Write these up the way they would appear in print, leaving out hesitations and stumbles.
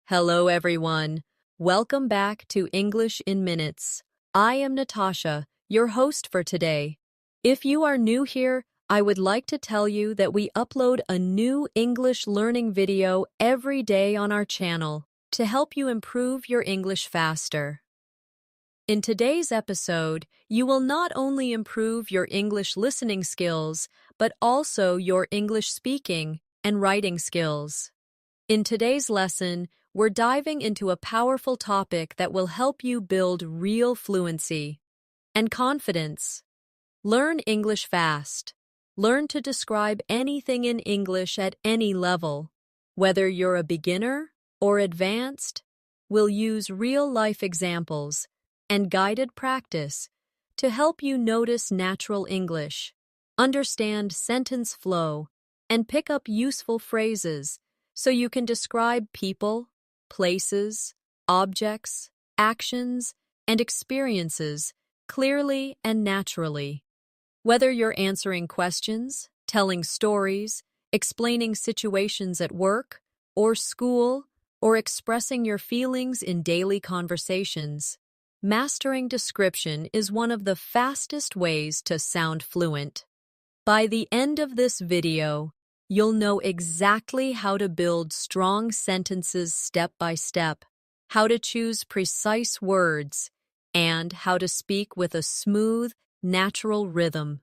Hello, everyone. Welcome back to English in Minutes. I am Natasha, your host for today. If you are new here, I would like to tell you that we upload a new English learning video every day on our channel to help you improve your English faster. In today's episode, you will not only improve your English listening skills, but also your English speaking and writing skills. In today's lesson, we're diving into a powerful topic that will help you build real fluency and confidence. Learn English fast. Learn to describe anything in English at any level. Whether you're a beginner or advanced, we'll use real-life examples and guided practice to help you notice natural English, understand sentence flow, and pick up useful phrases so you can describe people, places, objects, actions, and experiences clearly and naturally. Whether you're answering questions, telling stories, explaining situations at work or school, or expressing your feelings in daily conversations, mastering description is one of the fastest ways to sound fluent. By the end of this video, you'll know exactly how to build strong sentences step by step, how to choose precise words, and how to speak with a smooth, natural rhythm.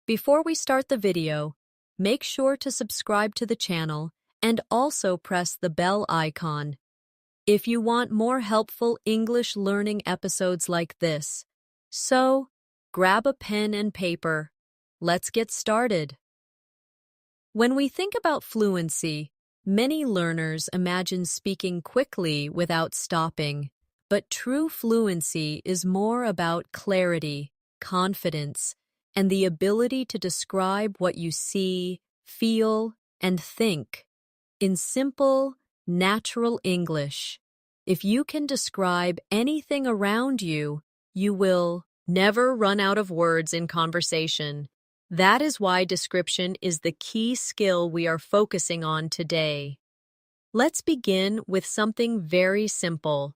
Before we start the video, make sure to subscribe to the channel and also press the bell icon. If you want more helpful English learning episodes like this, so grab a pen and paper. Let's get started. When we think about fluency, many learners imagine speaking quickly without stopping, but true fluency is more about clarity, confidence, and the ability to describe what you see, feel, and think in simple, natural English. If you can describe anything around you, you will never run out of words in conversation. That is why description is the key skill we are focusing on today. Let's begin with something very simple.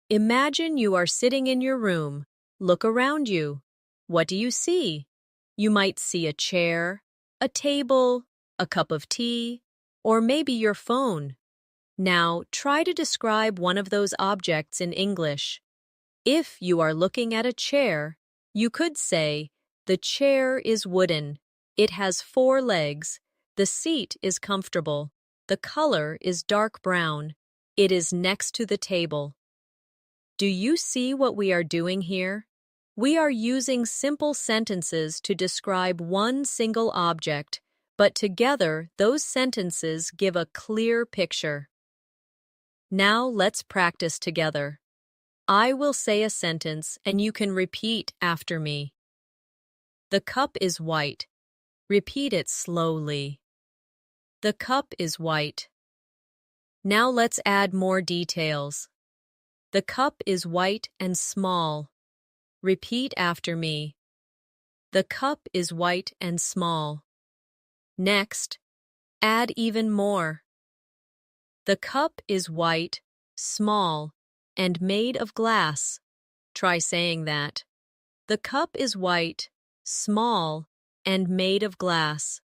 Imagine you are sitting in your room. Look around you. What do you see? You might see a chair, a table, a cup of tea, or maybe your phone. Now, try to describe one of those objects in English. If you are looking at a chair, you could say, "The chair is wooden. It has 4 legs. The seat is comfortable. The color is dark brown. It is next to the table." Do you see what we are doing here? We are using simple sentences to describe one single object, but together those sentences give a clear picture. Now let's practice together. I will say a sentence and you can repeat after me. The cup is white. Repeat it slowly. The cup is white. Now let's add more details. The cup is white and small. Repeat after me. The cup is white and small. Next, add even more. The cup is white, small, and made of glass. Try saying that. The cup is white, small, and made of glass.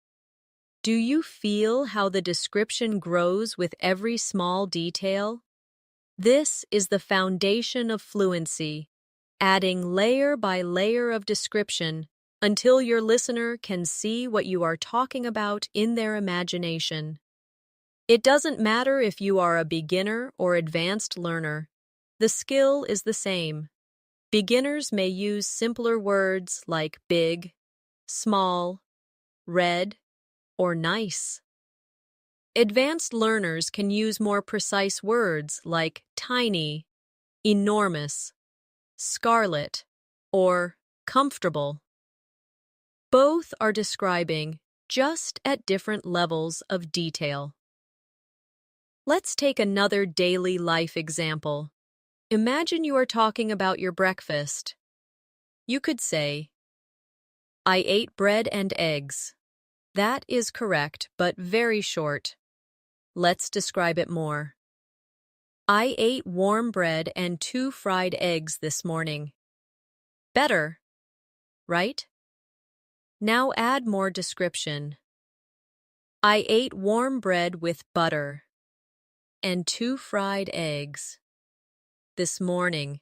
Do you feel how the description grows with every small detail? This is the foundation of fluency, adding layer by layer of description until your listener can see what you are talking about in their imagination. It doesn't matter if you are a beginner or advanced learner. The skill is the same. Beginners may use simpler words like big, small, red, or nice. Advanced learners can use more precise words like tiny, enormous, scarlet, or comfortable. Both are describing, just at different levels of detail. Let's take another daily life example. Imagine you are talking about your breakfast. You could say, I ate bread and eggs. That is correct, but very short. Let's describe it more. I ate warm bread and 2 fried eggs this morning. Better, right? Now add more description. I ate warm bread with butter and 2 fried eggs this morning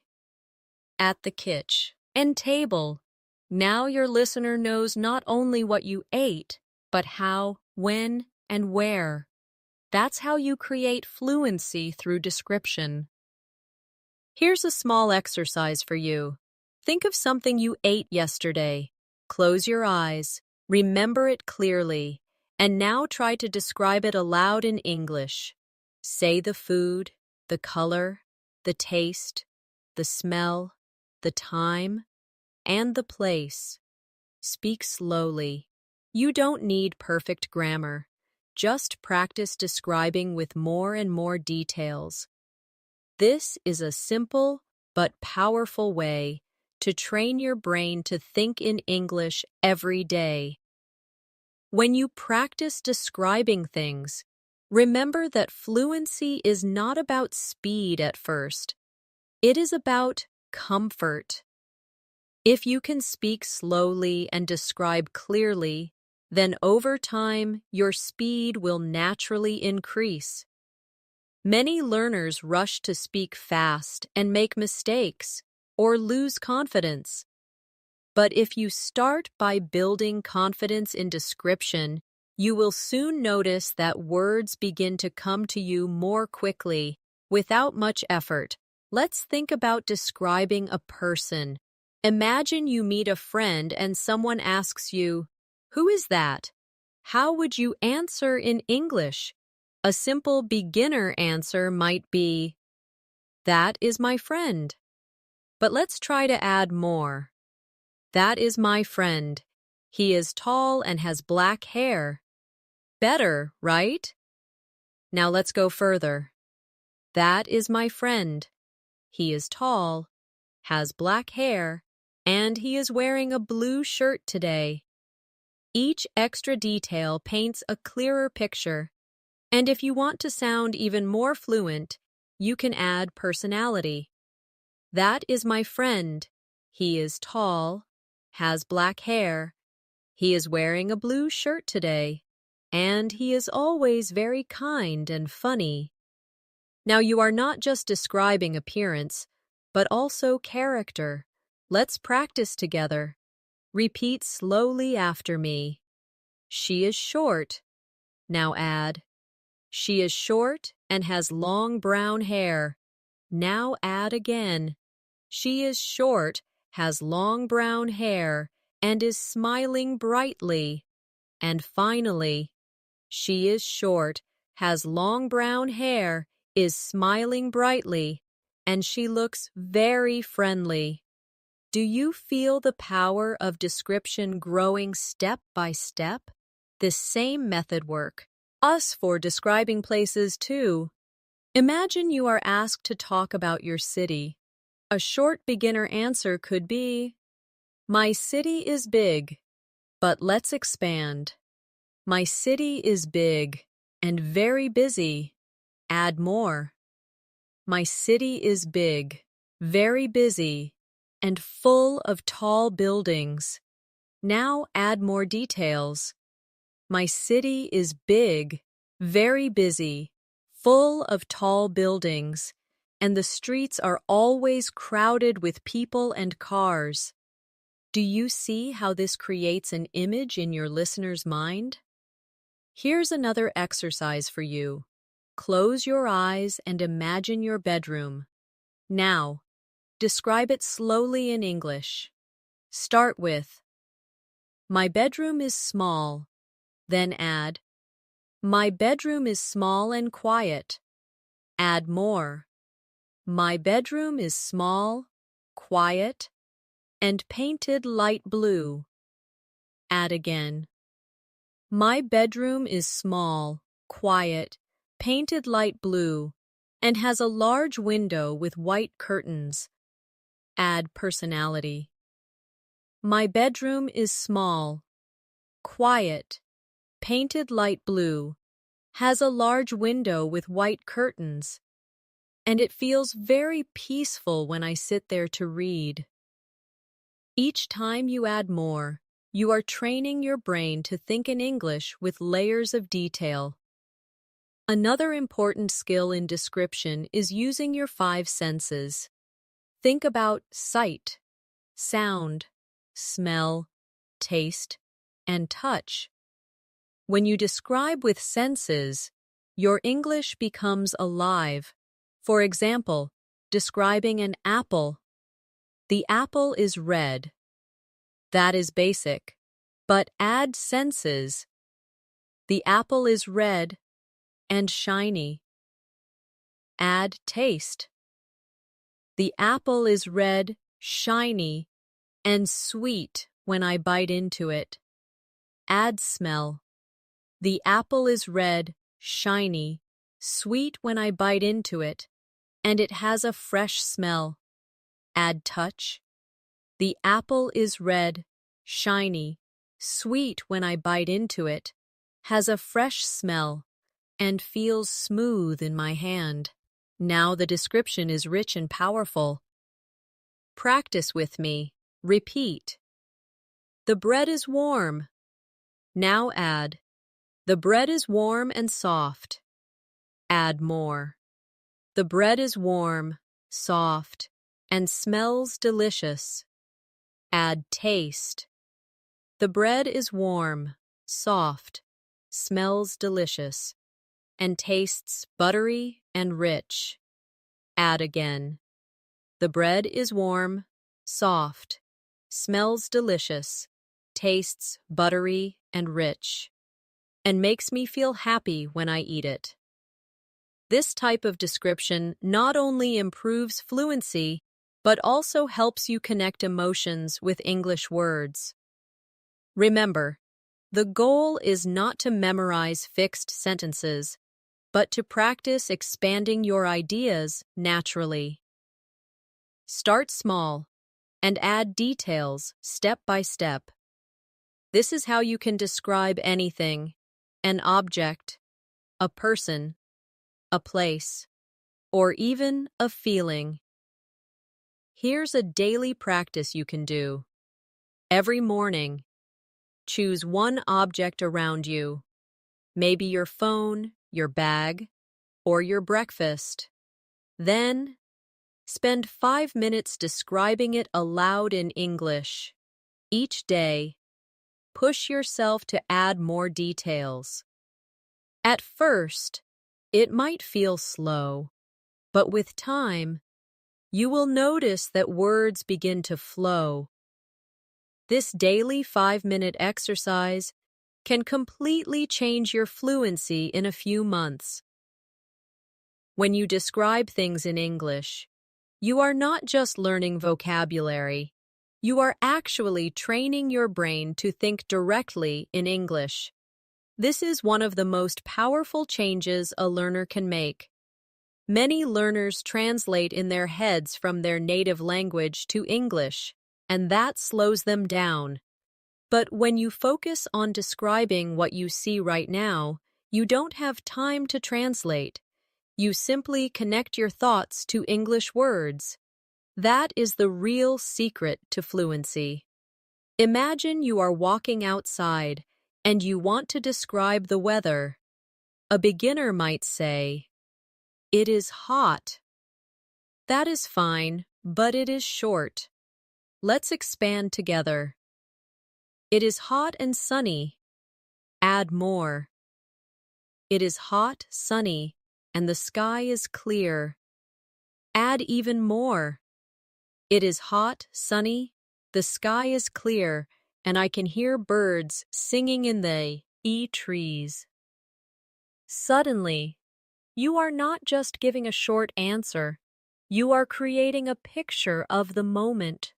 at the kitchen and table. Now your listener knows not only what you ate, but how, when, and where. That's how you create fluency through description. Here's a small exercise for you. Think of something you ate yesterday. Close your eyes, remember it clearly, and now try to describe it aloud in English. Say the food, the color, the taste, the smell, the time, and the place. Speak slowly. You don't need perfect grammar. Just practice describing with more and more details. This is a simple but powerful way to train your brain to think in English every day. When you practice describing things, remember that fluency is not about speed at first. It is about comfort. If you can speak slowly and describe clearly, then over time your speed will naturally increase. Many learners rush to speak fast and make mistakes or lose confidence. But if you start by building confidence in description, you will soon notice that words begin to come to you more quickly, without much effort. Let's think about describing a person. Imagine you meet a friend and someone asks you, "Who is that?" How would you answer in English? A simple beginner answer might be, "That is my friend." But let's try to add more. That is my friend. He is tall and has black hair. Better, right? Now let's go further. That is my friend. He is tall, has black hair, and he is wearing a blue shirt today. Each extra detail paints a clearer picture. And if you want to sound even more fluent, you can add personality. That is my friend. He is tall, has black hair. He is wearing a blue shirt today, and he is always very kind and funny. Now you are not just describing appearance, but also character. Let's practice together. Repeat slowly after me. She is short. Now add, she is short and has long brown hair. Now add again. She is short, has long brown hair, and is smiling brightly. And finally, she is short, has long brown hair, is smiling brightly, and she looks very friendly. Do you feel the power of description growing step by step? This same method works for describing places too. Imagine you are asked to talk about your city. A short beginner answer could be, "My city is big." But let's expand. My city is big and very busy. Add more. My city is big, very busy, and full of tall buildings. Now add more details. My city is big, very busy, full of tall buildings, and the streets are always crowded with people and cars. Do you see how this creates an image in your listener's mind? Here's another exercise for you. Close your eyes and imagine your bedroom. Now, describe it slowly in English. Start with, "My bedroom is small." Then add, "My bedroom is small and quiet." Add more. My bedroom is small, quiet, and painted light blue. Add again. My bedroom is small, quiet, painted light blue, and has a large window with white curtains. Add personality. My bedroom is small, quiet, painted light blue, has a large window with white curtains. and it feels very peaceful when I sit there to read. Each time you add more, you are training your brain to think in English with layers of detail. Another important skill in description is using your five senses. Think about sight, sound, smell, taste, and touch. When you describe with senses, your English becomes alive. For example, describing an apple. The apple is red. That is basic. But add senses. The apple is red and shiny. Add taste. The apple is red, shiny, and sweet when I bite into it. Add smell. The apple is red, shiny, sweet when I bite into it, and it has a fresh smell. Add touch. The apple is red, shiny, sweet when I bite into it, has a fresh smell, and feels smooth in my hand. Now the description is rich and powerful. Practice with me. Repeat. The bread is warm. Now add. The bread is warm and soft. Add more. The bread is warm, soft, and smells delicious. Add taste. The bread is warm, soft, smells delicious, and tastes buttery and rich. Add again. The bread is warm, soft, smells delicious, tastes buttery and rich, and makes me feel happy when I eat it. This type of description not only improves fluency, but also helps you connect emotions with English words. Remember, the goal is not to memorize fixed sentences, but to practice expanding your ideas naturally. Start small and add details step by step. This is how you can describe anything: an object, a person, a place, or even a feeling. Here's a daily practice you can do. Every morning, choose one object around you, maybe your phone, your bag, or your breakfast. Then, spend 5 minutes describing it aloud in English. Each day, push yourself to add more details. At first, it might feel slow, but with time, you will notice that words begin to flow. This daily 5-minute exercise can completely change your fluency in a few months. When you describe things in English, you are not just learning vocabulary, you are actually training your brain to think directly in English. This is one of the most powerful changes a learner can make. Many learners translate in their heads from their native language to English, and that slows them down. But when you focus on describing what you see right now, you don't have time to translate. You simply connect your thoughts to English words. That is the real secret to fluency. Imagine you are walking outside and you want to describe the weather. A beginner might say, "It is hot." That is fine, but it is short. Let's expand together. It is hot and sunny. Add more. It is hot, sunny, and the sky is clear. Add even more. It is hot, sunny, the sky is clear, and I can hear birds singing in the trees. Suddenly, you are not just giving a short answer, you are creating a picture of the moment.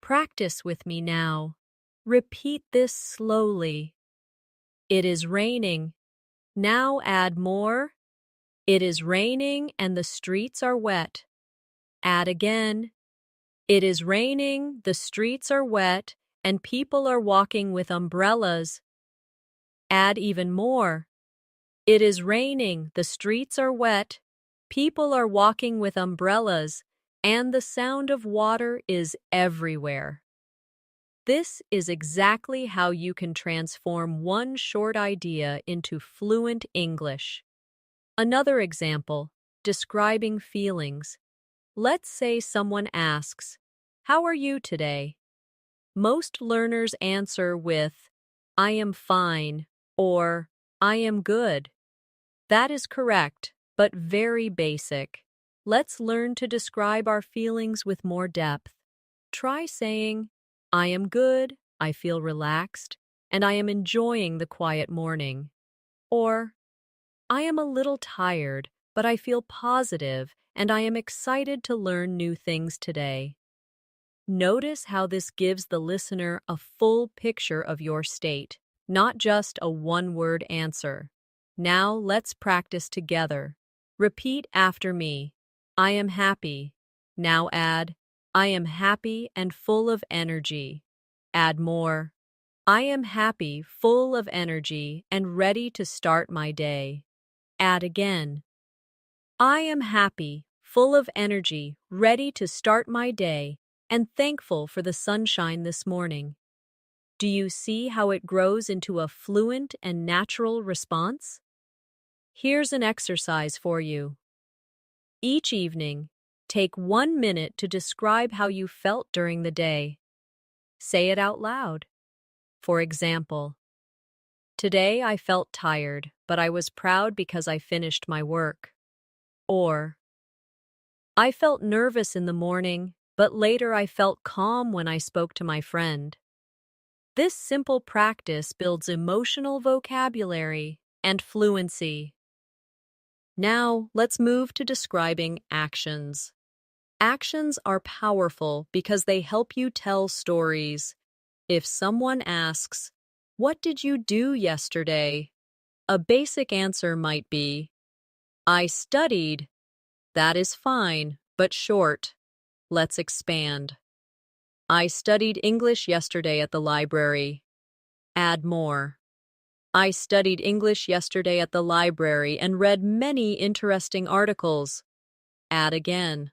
Practice with me now. Repeat this slowly. It is raining. Now add more. It is raining and the streets are wet. Add again. It is raining, the streets are wet, and people are walking with umbrellas. Add even more. It is raining, the streets are wet, People are walking with umbrellas, and the sound of water is everywhere. This is exactly how you can transform one short idea into fluent English. Another example, describing feelings. Let's say someone asks, "How are you today?" Most learners answer with, "I am fine," or "I am good." That is correct, but very basic. Let's learn to describe our feelings with more depth. Try saying, "I am good, I feel relaxed, and I am enjoying the quiet morning." Or, "I am a little tired, but I feel positive and I am excited to learn new things today." Notice how this gives the listener a full picture of your state, not just a one-word answer. Now let's practice together. Repeat after me. I am happy. Now add, I am happy and full of energy. Add more. I am happy, full of energy, and ready to start my day. Add again. I am happy, full of energy, ready to start my day, and thankful for the sunshine this morning. Do you see how it grows into a fluent and natural response? Here's an exercise for you. Each evening, take 1 minute to describe how you felt during the day. Say it out loud. For example, today I felt tired, but I was proud because I finished my work. Or, I felt nervous in the morning, but later I felt calm when I spoke to my friend. This simple practice builds emotional vocabulary and fluency. Now, let's move to describing actions. Actions are powerful because they help you tell stories. If someone asks, "What did you do yesterday?" a basic answer might be, "I studied." That is fine, but short. Let's expand. I studied English yesterday at the library. Add more. I studied English yesterday at the library and read many interesting articles. Add again.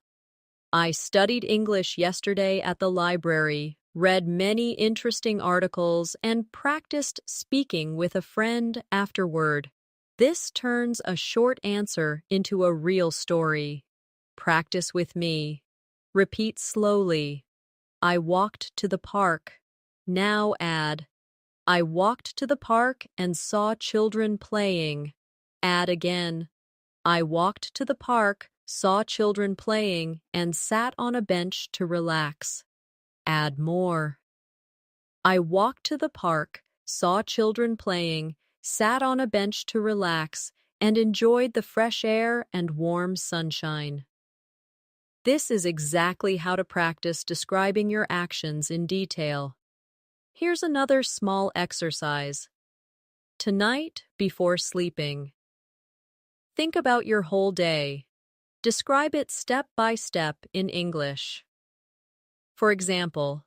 I studied English yesterday at the library, read many interesting articles, and practiced speaking with a friend afterward. This turns a short answer into a real story. Practice with me. Repeat slowly. I walked to the park. Now add, I walked to the park and saw children playing. Add again, I walked to the park, saw children playing, and sat on a bench to relax. Add more. I walked to the park, saw children playing, sat on a bench to relax, and enjoyed the fresh air and warm sunshine. This is exactly how to practice describing your actions in detail. Here's another small exercise. Tonight, before sleeping, think about your whole day. Describe it step by step in English. For example,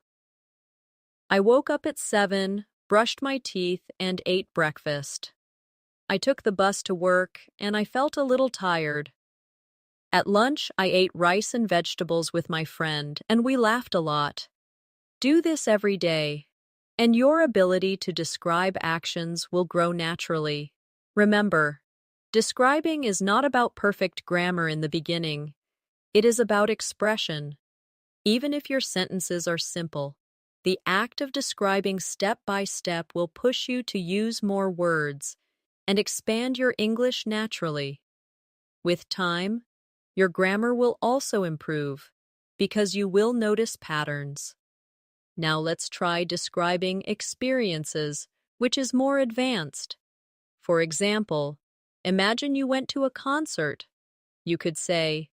I woke up at 7, brushed my teeth, and ate breakfast. I took the bus to work, and I felt a little tired. At lunch, I ate rice and vegetables with my friend, and we laughed a lot. Do this every day, and your ability to describe actions will grow naturally. Remember, describing is not about perfect grammar in the beginning. It is about expression. Even if your sentences are simple, the act of describing step by step will push you to use more words and expand your English naturally. With time, your grammar will also improve because you will notice patterns. Now let's try describing experiences, which is more advanced. For example, imagine you went to a concert. You could say,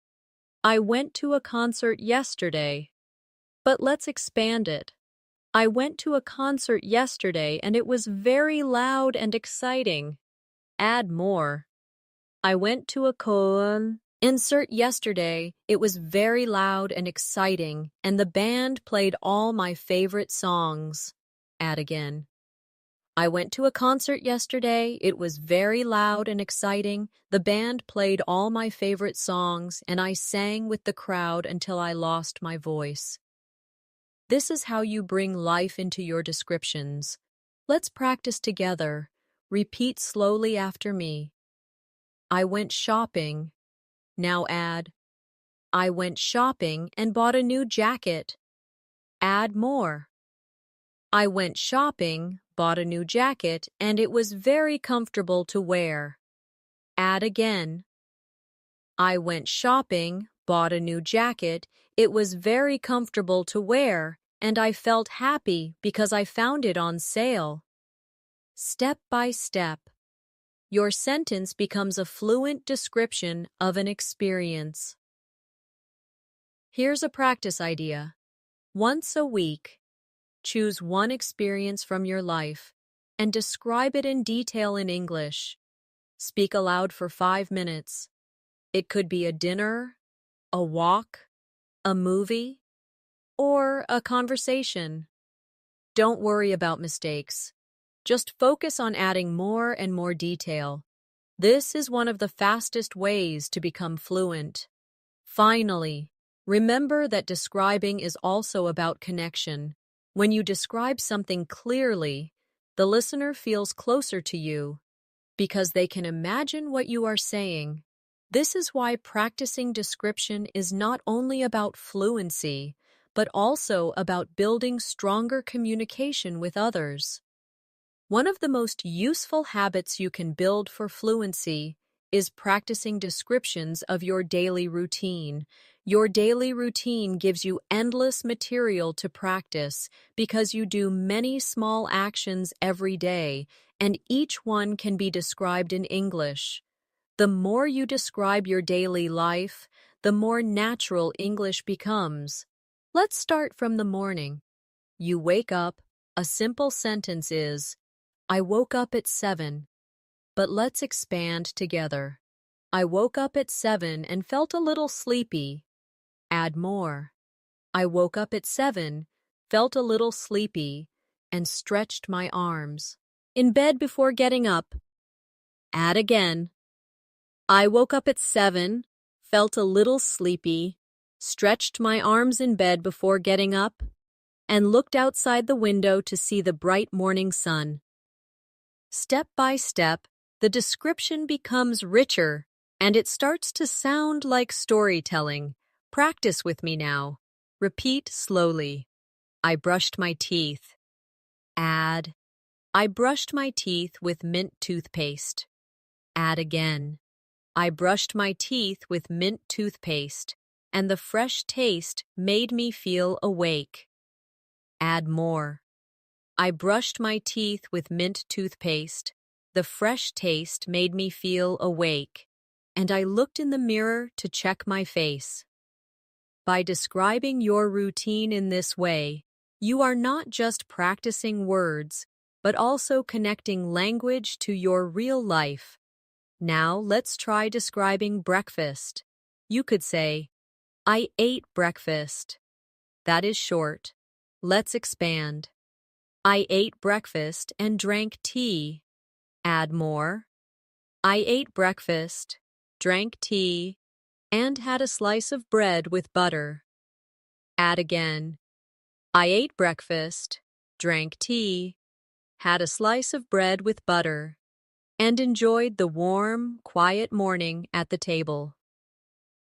I went to a concert yesterday. But let's expand it. I went to a concert yesterday and it was very loud and exciting. Add more. I went to a concert yesterday. It was very loud and exciting, and the band played all my favorite songs. Add again. I went to a concert yesterday. It was very loud and exciting. The band played all my favorite songs, and I sang with the crowd until I lost my voice. This is how you bring life into your descriptions. Let's practice together. Repeat slowly after me. I went shopping. Now add, I went shopping and bought a new jacket. Add more. I went shopping, bought a new jacket, and it was very comfortable to wear. Add again. I went shopping, bought a new jacket, it was very comfortable to wear, and I felt happy because I found it on sale. Step by step, your sentence becomes a fluent description of an experience. Here's a practice idea. Once a week, choose one experience from your life and describe it in detail in English. Speak aloud for 5 minutes. It could be a dinner, a walk, a movie, or a conversation. Don't worry about mistakes. Just focus on adding more and more detail. This is one of the fastest ways to become fluent. Finally, remember that describing is also about connection. When you describe something clearly, the listener feels closer to you because they can imagine what you are saying. This is why practicing description is not only about fluency, but also about building stronger communication with others. One of the most useful habits you can build for fluency is practicing descriptions of your daily routine. Your daily routine gives you endless material to practice because you do many small actions every day, and each one can be described in English. The more you describe your daily life, the more natural English becomes. Let's start from the morning. You wake up. A simple sentence is, I woke up at 7. But let's expand together. I woke up at 7 and felt a little sleepy. Add more. I woke up at 7, felt a little sleepy, and stretched my arms. In bed before getting up. Add again. I woke up at 7, felt a little sleepy, stretched my arms in bed before getting up, and looked outside the window to see the bright morning sun. Step by step, the description becomes richer, and it starts to sound like storytelling. Practice with me now. Repeat slowly. I brushed my teeth. Add, I brushed my teeth with mint toothpaste. Add again. I brushed my teeth with mint toothpaste, and the fresh taste made me feel awake. Add more. I brushed my teeth with mint toothpaste. The fresh taste made me feel awake, and I looked in the mirror to check my face. By describing your routine in this way, you are not just practicing words, but also connecting language to your real life. Now let's try describing breakfast. You could say, I ate breakfast. That is short. Let's expand. I ate breakfast and drank tea. Add more. I ate breakfast, drank tea, and had a slice of bread with butter. Add again. I ate breakfast, drank tea, had a slice of bread with butter, and enjoyed the warm, quiet morning at the table.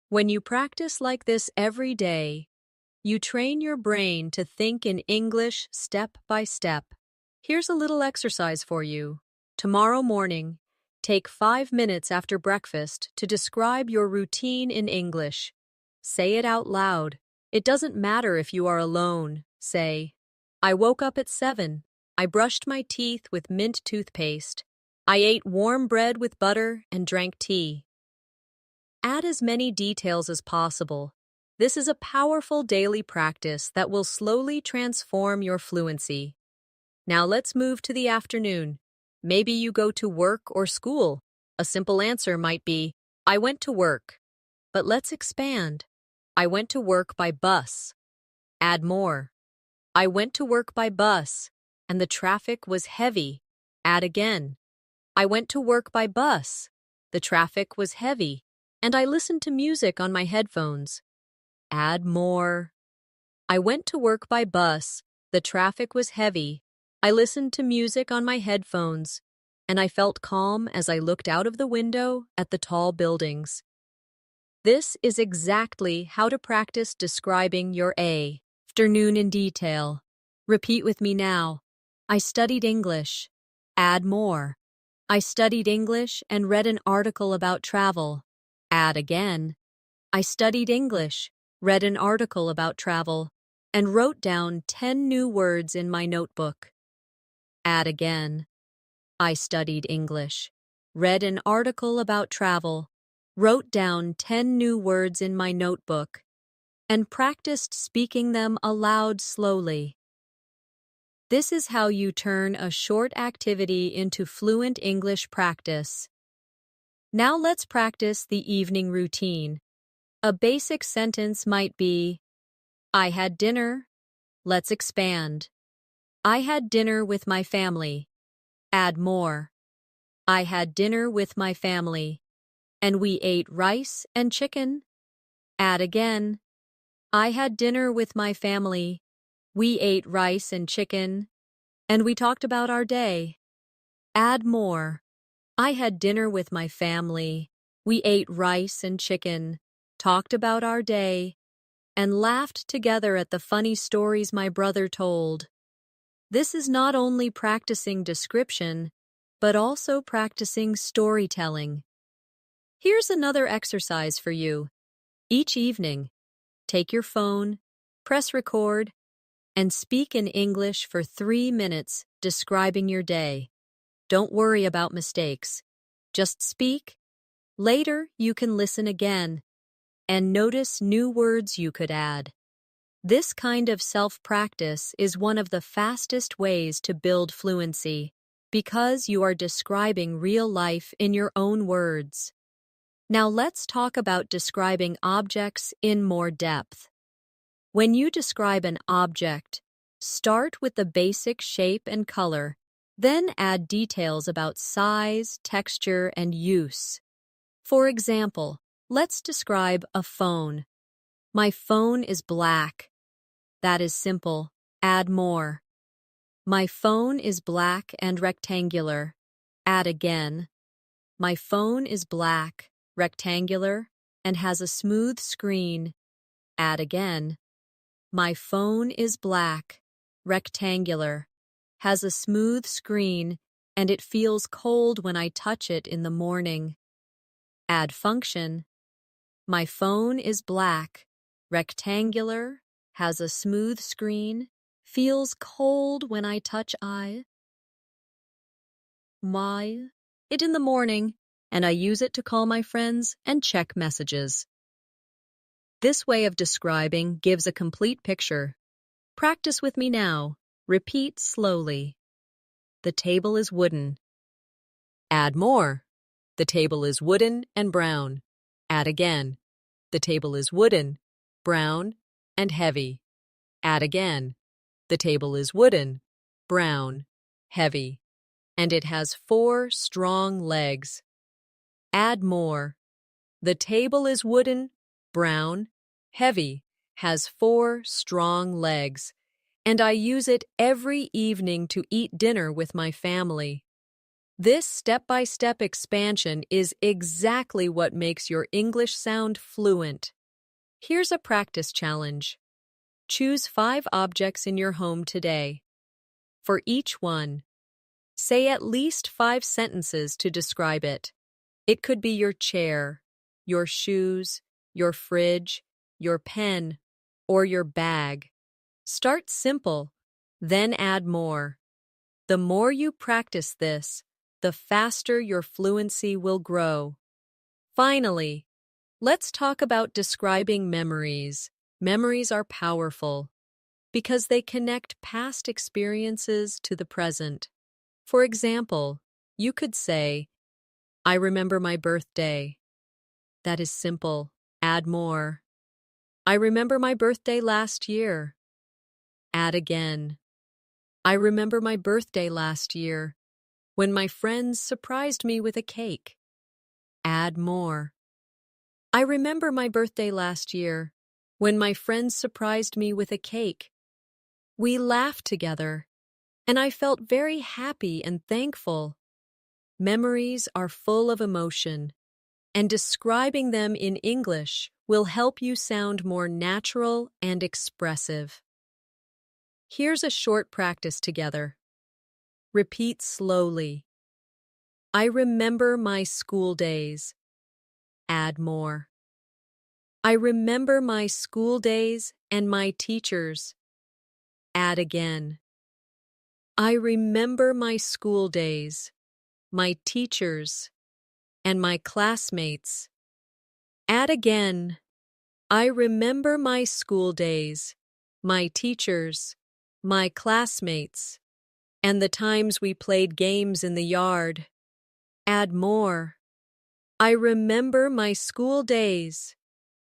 When you practice like this every day, you train your brain to think in English step by step. Here's a little exercise for you. Tomorrow morning, take 5 minutes after breakfast to describe your routine in English. Say it out loud. It doesn't matter if you are alone. Say, I woke up at 7. I brushed my teeth with mint toothpaste. I ate warm bread with butter and drank tea. Add as many details as possible. This is a powerful daily practice that will slowly transform your fluency. Now let's move to the afternoon. Maybe you go to work or school. A simple answer might be, I went to work. But let's expand. I went to work by bus. Add more. I went to work by bus, and the traffic was heavy. Add again. I went to work by bus. The traffic was heavy, and I listened to music on my headphones. Add more. I went to work by bus. The traffic was heavy. I listened to music on my headphones, and I felt calm as I looked out of the window at the tall buildings. This is exactly how to practice describing your afternoon in detail. Repeat with me now. I studied English. Add more. I studied English and read an article about travel. Add again. I studied English, read an article about travel, and wrote down 10 new words in my notebook. Add again. I studied English, read an article about travel, wrote down 10 new words in my notebook, and practiced speaking them aloud slowly. This is how you turn a short activity into fluent English practice. Now let's practice the evening routine. A basic sentence might be, I had dinner. Let's expand. I had dinner with my family. Add more. I had dinner with my family, and we ate rice and chicken. Add again. I had dinner with my family. We ate rice and chicken, and we talked about our day. Add more. I had dinner with my family. We ate rice and chicken, talked about our day, and laughed together at the funny stories my brother told. This is not only practicing description, but also practicing storytelling. Here's another exercise for you. Each evening, take your phone, press record, and speak in English for 3 minutes describing your day. Don't worry about mistakes. Just speak. Later, you can listen again and notice new words you could add. This kind of self-practice is one of the fastest ways to build fluency because you are describing real life in your own words. Now let's talk about describing objects in more depth. When you describe an object, start with the basic shape and color, then add details about size, texture, and use. For example, let's describe a phone. My phone is black. That is simple. Add more. My phone is black and rectangular. Add again. My phone is black, rectangular, and has a smooth screen. Add again. My phone is black, rectangular, has a smooth screen, and it feels cold when I touch it in the morning. Add function. My phone is black, rectangular, has a smooth screen, feels cold when I touch it in the morning, and I use it to call my friends and check messages. This way of describing gives a complete picture. Practice with me now. Repeat slowly. The table is wooden. Add more. The table is wooden and brown. Add again. The table is wooden, brown, and heavy. Add again. The table is wooden, brown, heavy, and it has 4 strong legs. Add more. The table is wooden, brown, heavy, has 4 strong legs, and I use it every evening to eat dinner with my family. This step-by-step expansion is exactly what makes your English sound fluent. Here's a practice challenge. Choose 5 objects in your home today. For each one, say at least 5 sentences to describe it. It could be your chair, your shoes, your fridge, your pen, or your bag. Start simple, then add more. The more you practice this, the faster your fluency will grow. Finally, let's talk about describing memories. Memories are powerful because they connect past experiences to the present. For example, you could say, I remember my birthday. That is simple. Add more. I remember my birthday last year. Add again. I remember my birthday last year. When my friends surprised me with a cake. Add more. I remember my birthday last year, when my friends surprised me with a cake. We laughed together, and I felt very happy and thankful. Memories are full of emotion, and describing them in English will help you sound more natural and expressive. Here's a short practice together. Repeat slowly. I remember my school days. Add more. I remember my school days and my teachers. Add again. I remember my school days, my teachers, and my classmates. Add again. I remember my school days, my teachers, my classmates, and the times we played games in the yard. Add more. I remember my school days,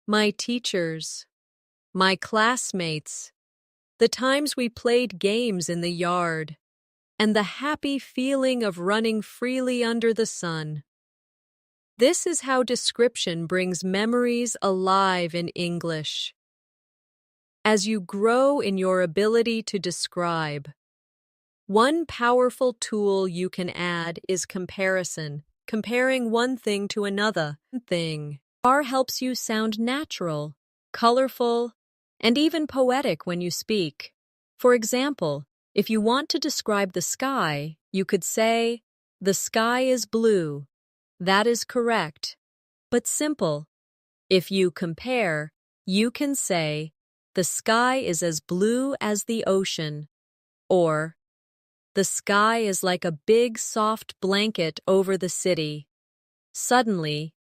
my teachers, my classmates, the times we played games in the yard, and the happy feeling of running freely under the sun. This is how description brings memories alive in English. As you grow in your ability to describe, one powerful tool you can add is comparison, comparing one thing to another thing. R helps you sound natural, colorful, and even poetic when you speak. For example, if you want to describe the sky, you could say, "The sky is blue." That is correct, but simple. If you compare, you can say, "The sky is as blue as the ocean," or "The sky is like a big soft blanket over the city." Suddenly,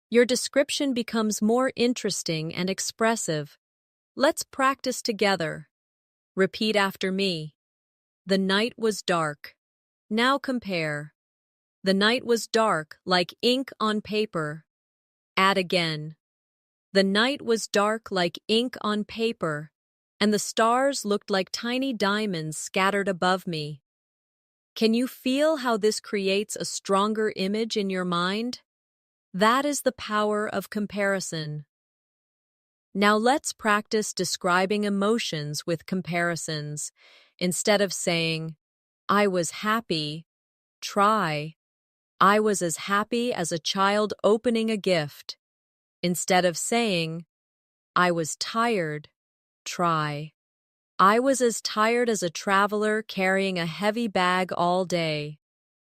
your description becomes more interesting and expressive. Let's practice together. Repeat after me. The night was dark. Now compare. The night was dark like ink on paper. Add again. The night was dark like ink on paper, and the stars looked like tiny diamonds scattered above me. Can you feel how this creates a stronger image in your mind? That is the power of comparison. Now let's practice describing emotions with comparisons. Instead of saying, "I was happy," try, "I was as happy as a child opening a gift." Instead of saying, "I was tired," try, "I was as tired as a traveler carrying a heavy bag all day."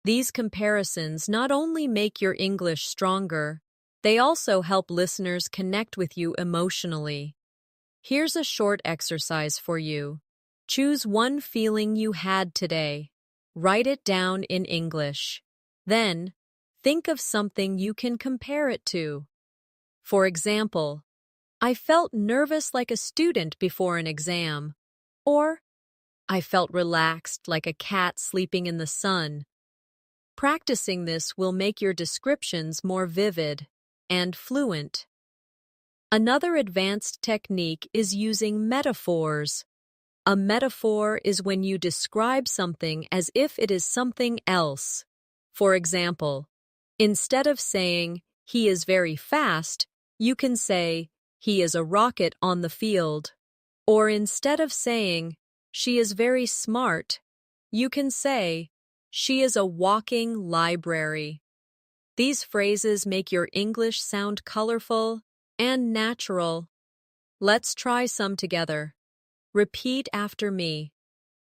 These comparisons not only make your English stronger, they also help listeners connect with you emotionally. Here's a short exercise for you. Choose one feeling you had today. Write it down in English. Then, think of something you can compare it to. For example, "I felt nervous like a student before an exam," or "I felt relaxed like a cat sleeping in the sun." Practicing this will make your descriptions more vivid and fluent. Another advanced technique is using metaphors. A metaphor is when you describe something as if it is something else. For example, instead of saying, "He is very fast," you can say, "He is a rocket on the field." Or instead of saying, "She is very smart," you can say, "She is a walking library." These phrases make your English sound colorful and natural. Let's try some together. Repeat after me.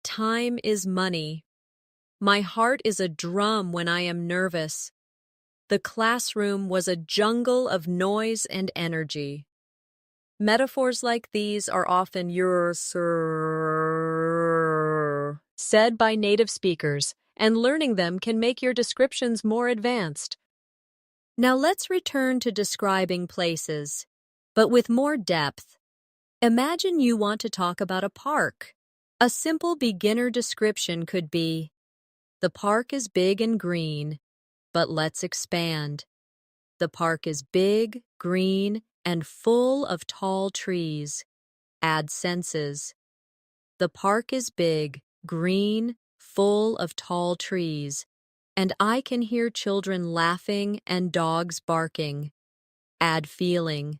Time is money. My heart is a drum when I am nervous. The classroom was a jungle of noise and energy. Metaphors like these are often said by native speakers, and learning them can make your descriptions more advanced. Now let's return to describing places, but with more depth. Imagine you want to talk about a park. A simple beginner description could be, "The park is big and green, but let's expand. The park is big, green, and full of tall trees." Add senses. The park is big, green, full of tall trees. and I can hear children laughing and dogs barking. Add feeling.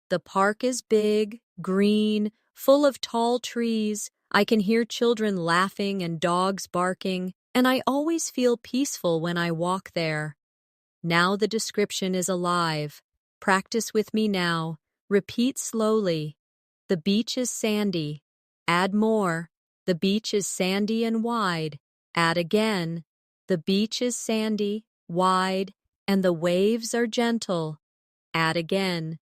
The park is big, green, full of tall trees. I can hear children laughing and dogs barking, and I always feel peaceful when I walk there. Now the description is alive. Practice with me now. Repeat slowly. The beach is sandy. Add more. The beach is sandy and wide. Add again. The beach is sandy, wide, and the waves are gentle. Add again.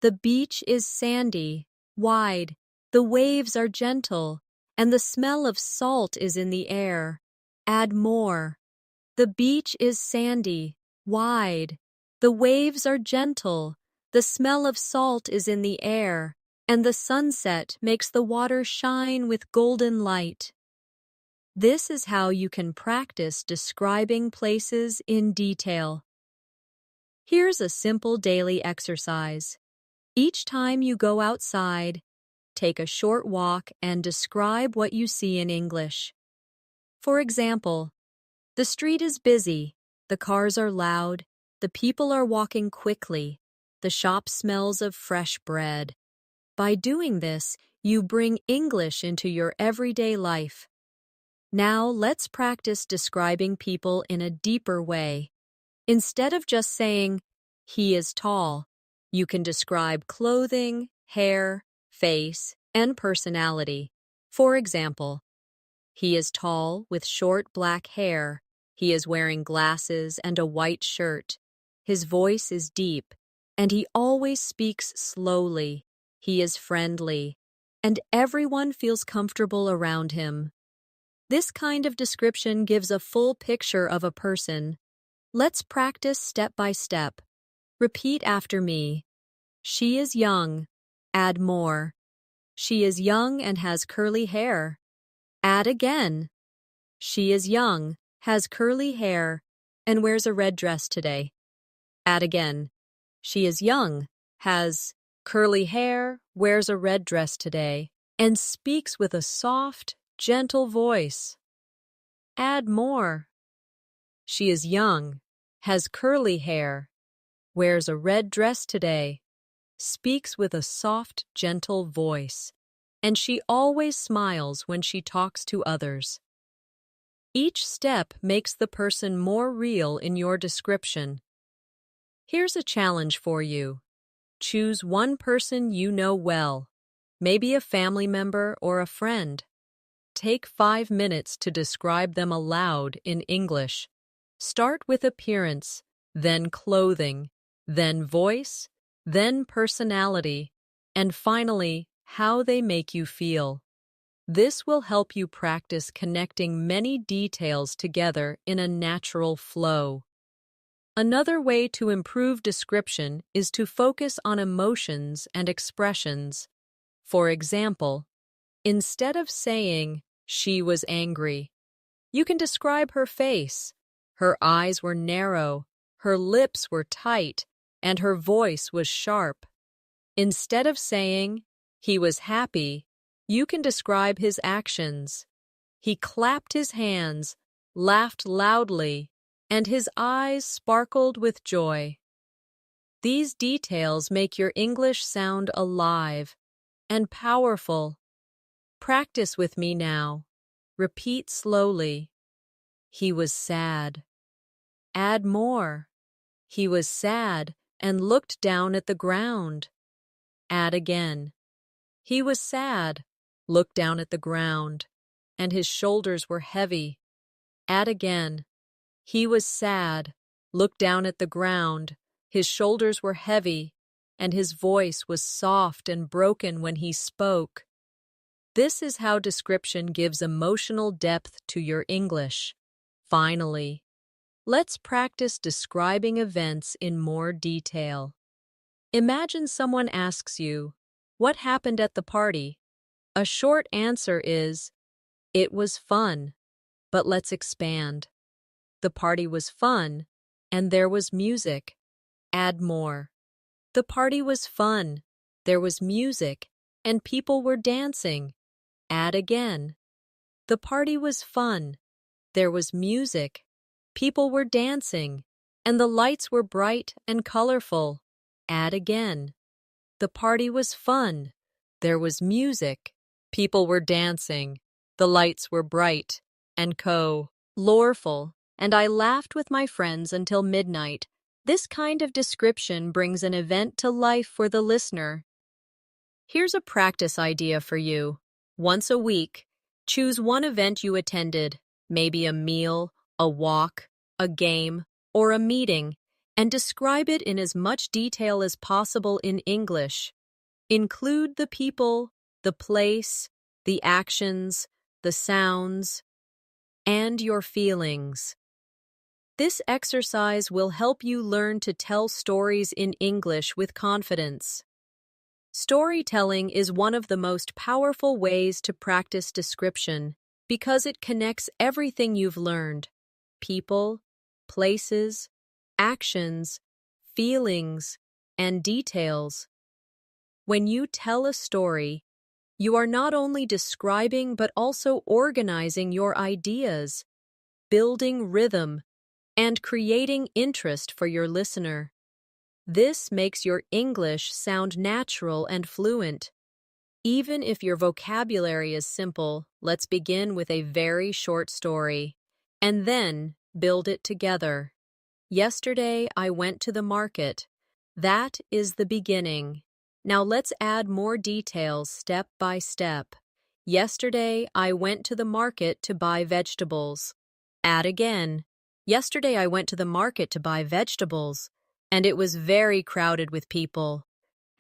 The beach is sandy, wide, the waves are gentle, and the smell of salt is in the air. Add more. The beach is sandy, wide, the waves are gentle, the smell of salt is in the air, and the sunset makes the water shine with golden light. This is how you can practice describing places in detail. Here's a simple daily exercise. Each time you go outside, take a short walk and describe what you see in English. For example, the street is busy, the cars are loud, the people are walking quickly, the shop smells of fresh bread. By doing this, you bring English into your everyday life. Now let's practice describing people in a deeper way. Instead of just saying, "He is tall," you can describe clothing, hair, face, and personality. For example, he is tall with short black hair. He is wearing glasses and a white shirt. His voice is deep, and he always speaks slowly. He is friendly, and everyone feels comfortable around him. This kind of description gives a full picture of a person. Let's practice step by step. Repeat after me. She is young. Add more. She is young and has curly hair. Add again. She is young, has curly hair, and wears a red dress today. Add again. She is young, has curly hair, wears a red dress today, and speaks with a soft, gentle voice. Add more. She is young, has curly hair, wears a red dress today, speaks with a soft, gentle voice, and she always smiles when she talks to others. Each step makes the person more real in your description. Here's a challenge for you. Choose one person you know well, maybe a family member or a friend. Take 5 minutes to describe them aloud in English. Start with appearance, then clothing, then voice, then personality, and finally, how they make you feel. This will help you practice connecting many details together in a natural flow. Another way to improve description is to focus on emotions and expressions. For example, instead of saying, "She was angry," you can describe her face. Her eyes were narrow, her lips were tight, and her voice was sharp. Instead of saying, "He was happy," you can describe his actions. He clapped his hands, laughed loudly, and his eyes sparkled with joy. These details make your English sound alive and powerful. Practice with me now. Repeat slowly. He was sad. Add more. He was sad and looked down at the ground. Add again. He was sad, looked down at the ground, and his shoulders were heavy. Add again. He was sad, looked down at the ground, his shoulders were heavy, and his voice was soft and broken when he spoke. This is how description gives emotional depth to your English. Finally, let's practice describing events in more detail. Imagine someone asks you, "What happened at the party?" A short answer is, "It was fun." But let's expand. The party was fun, and there was music. Add more. The party was fun, there was music, and people were dancing. Add again. The party was fun, there was music, People were dancing, and the lights were bright and colorful. Add again. The party was fun. There was music. People were dancing. The lights were bright and colorful, and I laughed with my friends until midnight. This kind of description brings an event to life for the listener. Here's a practice idea for you. Once a week, choose one event you attended, maybe a meal, a walk, a game, or a meeting, and describe it in as much detail as possible in English. Include the people, the place, the actions, the sounds, and your feelings. This exercise will help you learn to tell stories in English with confidence. Storytelling is one of the most powerful ways to practice description because it connects everything you've learned: people, places, actions, feelings, and details. When you tell a story, you are not only describing but also organizing your ideas, building rhythm, and creating interest for your listener. This makes your English sound natural and fluent. Even if your vocabulary is simple, let's begin with a very short story, and then build it together. Yesterday, I went to the market. That is the beginning. Now let's add more details step by step. Yesterday, I went to the market to buy vegetables. Add again. Yesterday, I went to the market to buy vegetables, and it was very crowded with people.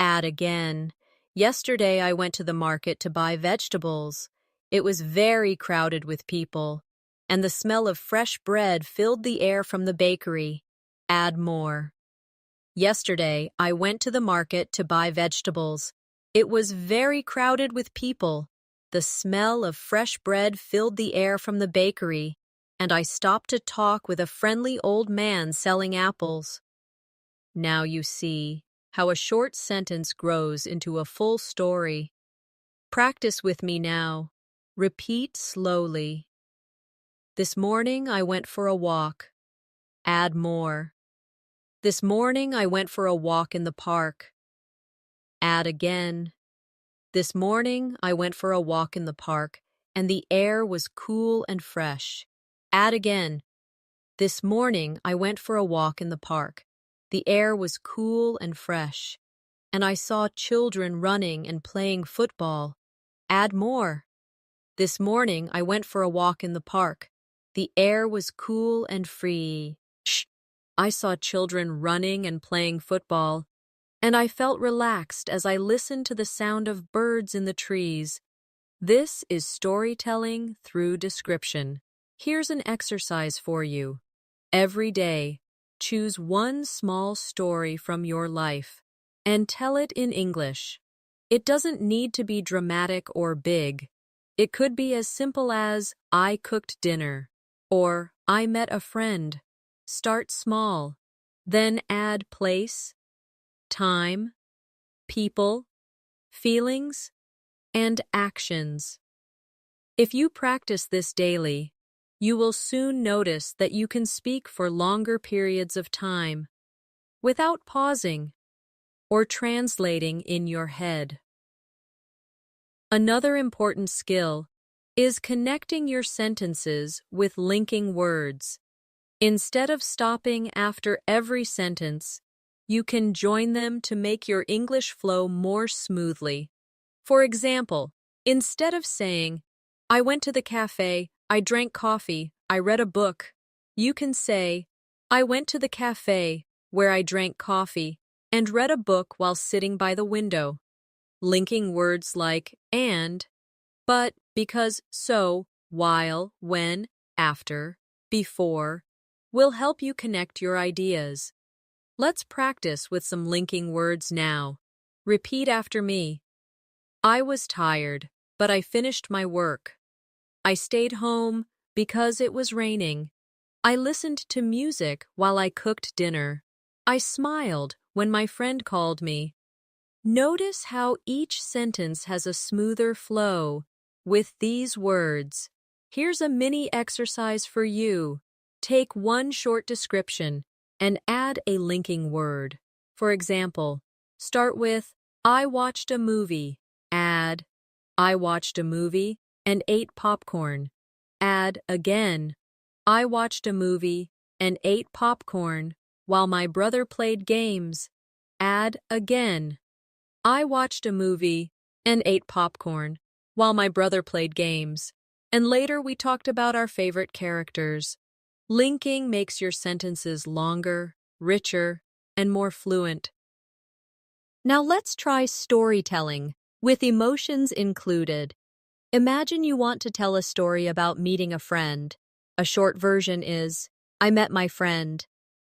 Add again. Yesterday, I went to the market to buy vegetables. It was very crowded with people, and the smell of fresh bread filled the air from the bakery. Add more. Yesterday, I went to the market to buy vegetables. It was very crowded with people. The smell of fresh bread filled the air from the bakery, and I stopped to talk with a friendly old man selling apples. Now you see how a short sentence grows into a full story. Practice with me now. Repeat slowly. This morning I went for a walk. Add more. This morning I went for a walk in the park. Add again. This morning I went for a walk in the park, and the air was cool and fresh. Add again. This morning I went for a walk in the park. The air was cool and fresh, and I saw children running and playing football. Add more. This morning I went for a walk in the park. The air was cool and free. I saw children running and playing football, and I felt relaxed as I listened to the sound of birds in the trees. This is storytelling through description. Here's an exercise for you. Every day, choose one small story from your life and tell it in English. It doesn't need to be dramatic or big. It could be as simple as, I cooked dinner, or I met a friend. Start small, then add place, time, people, feelings, and actions. If you practice this daily, you will soon notice that you can speak for longer periods of time without pausing or translating in your head. Another important skill is connecting your sentences with linking words. Instead of stopping after every sentence, you can join them to make your English flow more smoothly. For example, instead of saying, I went to the cafe, I drank coffee, I read a book, you can say, I went to the cafe where I drank coffee and read a book while sitting by the window. Linking words like and, but, because, so, while, when, after, before, will help you connect your ideas. Let's practice with some linking words now. Repeat after me. I was tired, but I finished my work. I stayed home because it was raining. I listened to music while I cooked dinner. I smiled when my friend called me. Notice how each sentence has a smoother flow with these words. Here's a mini exercise for you. Take one short description and add a linking word. For example, start with, I watched a movie. Add, I watched a movie and ate popcorn. Add again, I watched a movie and ate popcorn while my brother played games. Add again, I watched a movie and ate popcorn while my brother played games. And later we talked about our favorite characters. Linking makes your sentences longer, richer, and more fluent. Now let's try storytelling, with emotions included. Imagine you want to tell a story about meeting a friend. A short version is, I met my friend.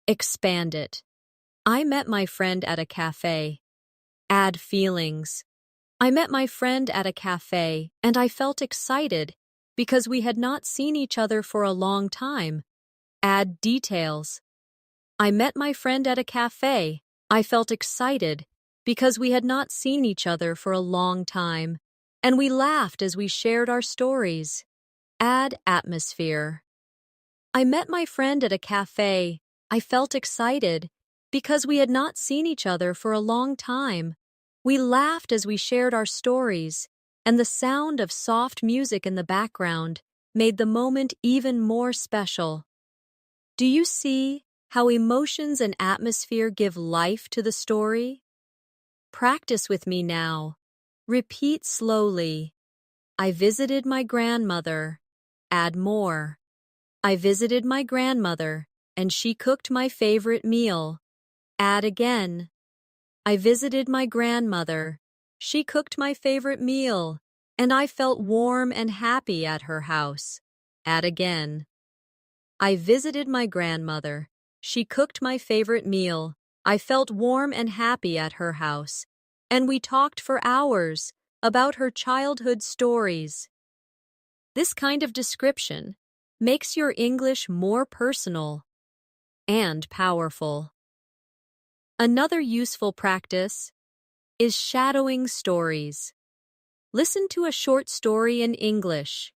Expand it. I met my friend at a cafe. Add feelings. I met my friend at a cafe and I felt excited because we had not seen each other for a long time. Add details. I met my friend at a cafe. I felt excited because we had not seen each other for a long time, and we laughed as we shared our stories. Add atmosphere. I met my friend at a cafe. I felt excited because we had not seen each other for a long time. We laughed as we shared our stories, and the sound of soft music in the background made the moment even more special. Do you see how emotions and atmosphere give life to the story? Practice with me now. Repeat slowly. I visited my grandmother. Add more. I visited my grandmother, and she cooked my favorite meal. Add again. I visited my grandmother. She cooked my favorite meal, and I felt warm and happy at her house. Add again. I visited my grandmother. She cooked my favorite meal. I felt warm and happy at her house. And we talked for hours about her childhood stories. This kind of description makes your English more personal and powerful. Another useful practice is shadowing stories. Listen to a short story in English.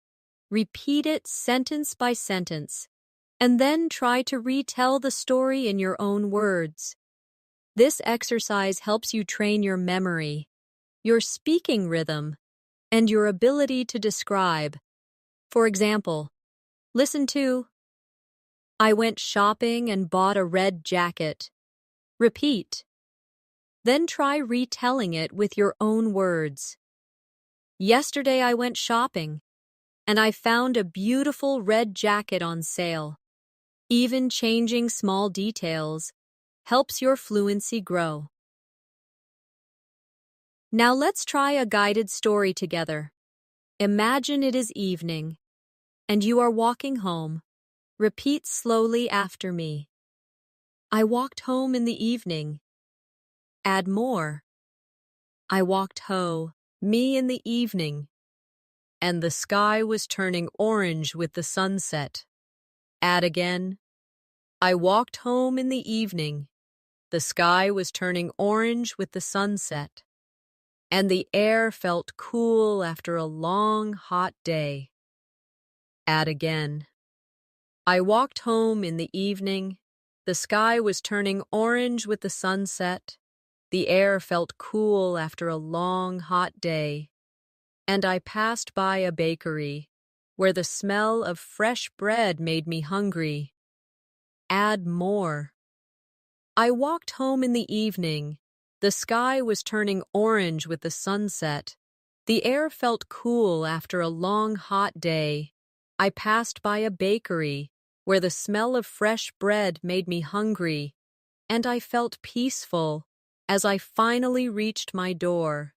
Repeat it sentence by sentence, and then try to retell the story in your own words. This exercise helps you train your memory, your speaking rhythm, and your ability to describe. For example, listen to, I went shopping and bought a red jacket. Repeat. Then try retelling it with your own words. Yesterday I went shopping, and I found a beautiful red jacket on sale. Even changing small details helps your fluency grow. Now let's try a guided story together. Imagine it is evening, and you are walking home. Repeat slowly after me. I walked home in the evening. Add more. I walked me in the evening, and the sky was turning orange with the sunset. Add again. I walked home in the evening. The sky was turning orange with the sunset, and the air felt cool after a long, hot day. Add again. I walked home in the evening. The sky was turning orange with the sunset. The air felt cool after a long, hot day. And I passed by a bakery where the smell of fresh bread made me hungry. Add more. I walked home in the evening. The sky was turning orange with the sunset. The air felt cool after a long, hot day. I passed by a bakery where the smell of fresh bread made me hungry, and I felt peaceful as I finally reached my door.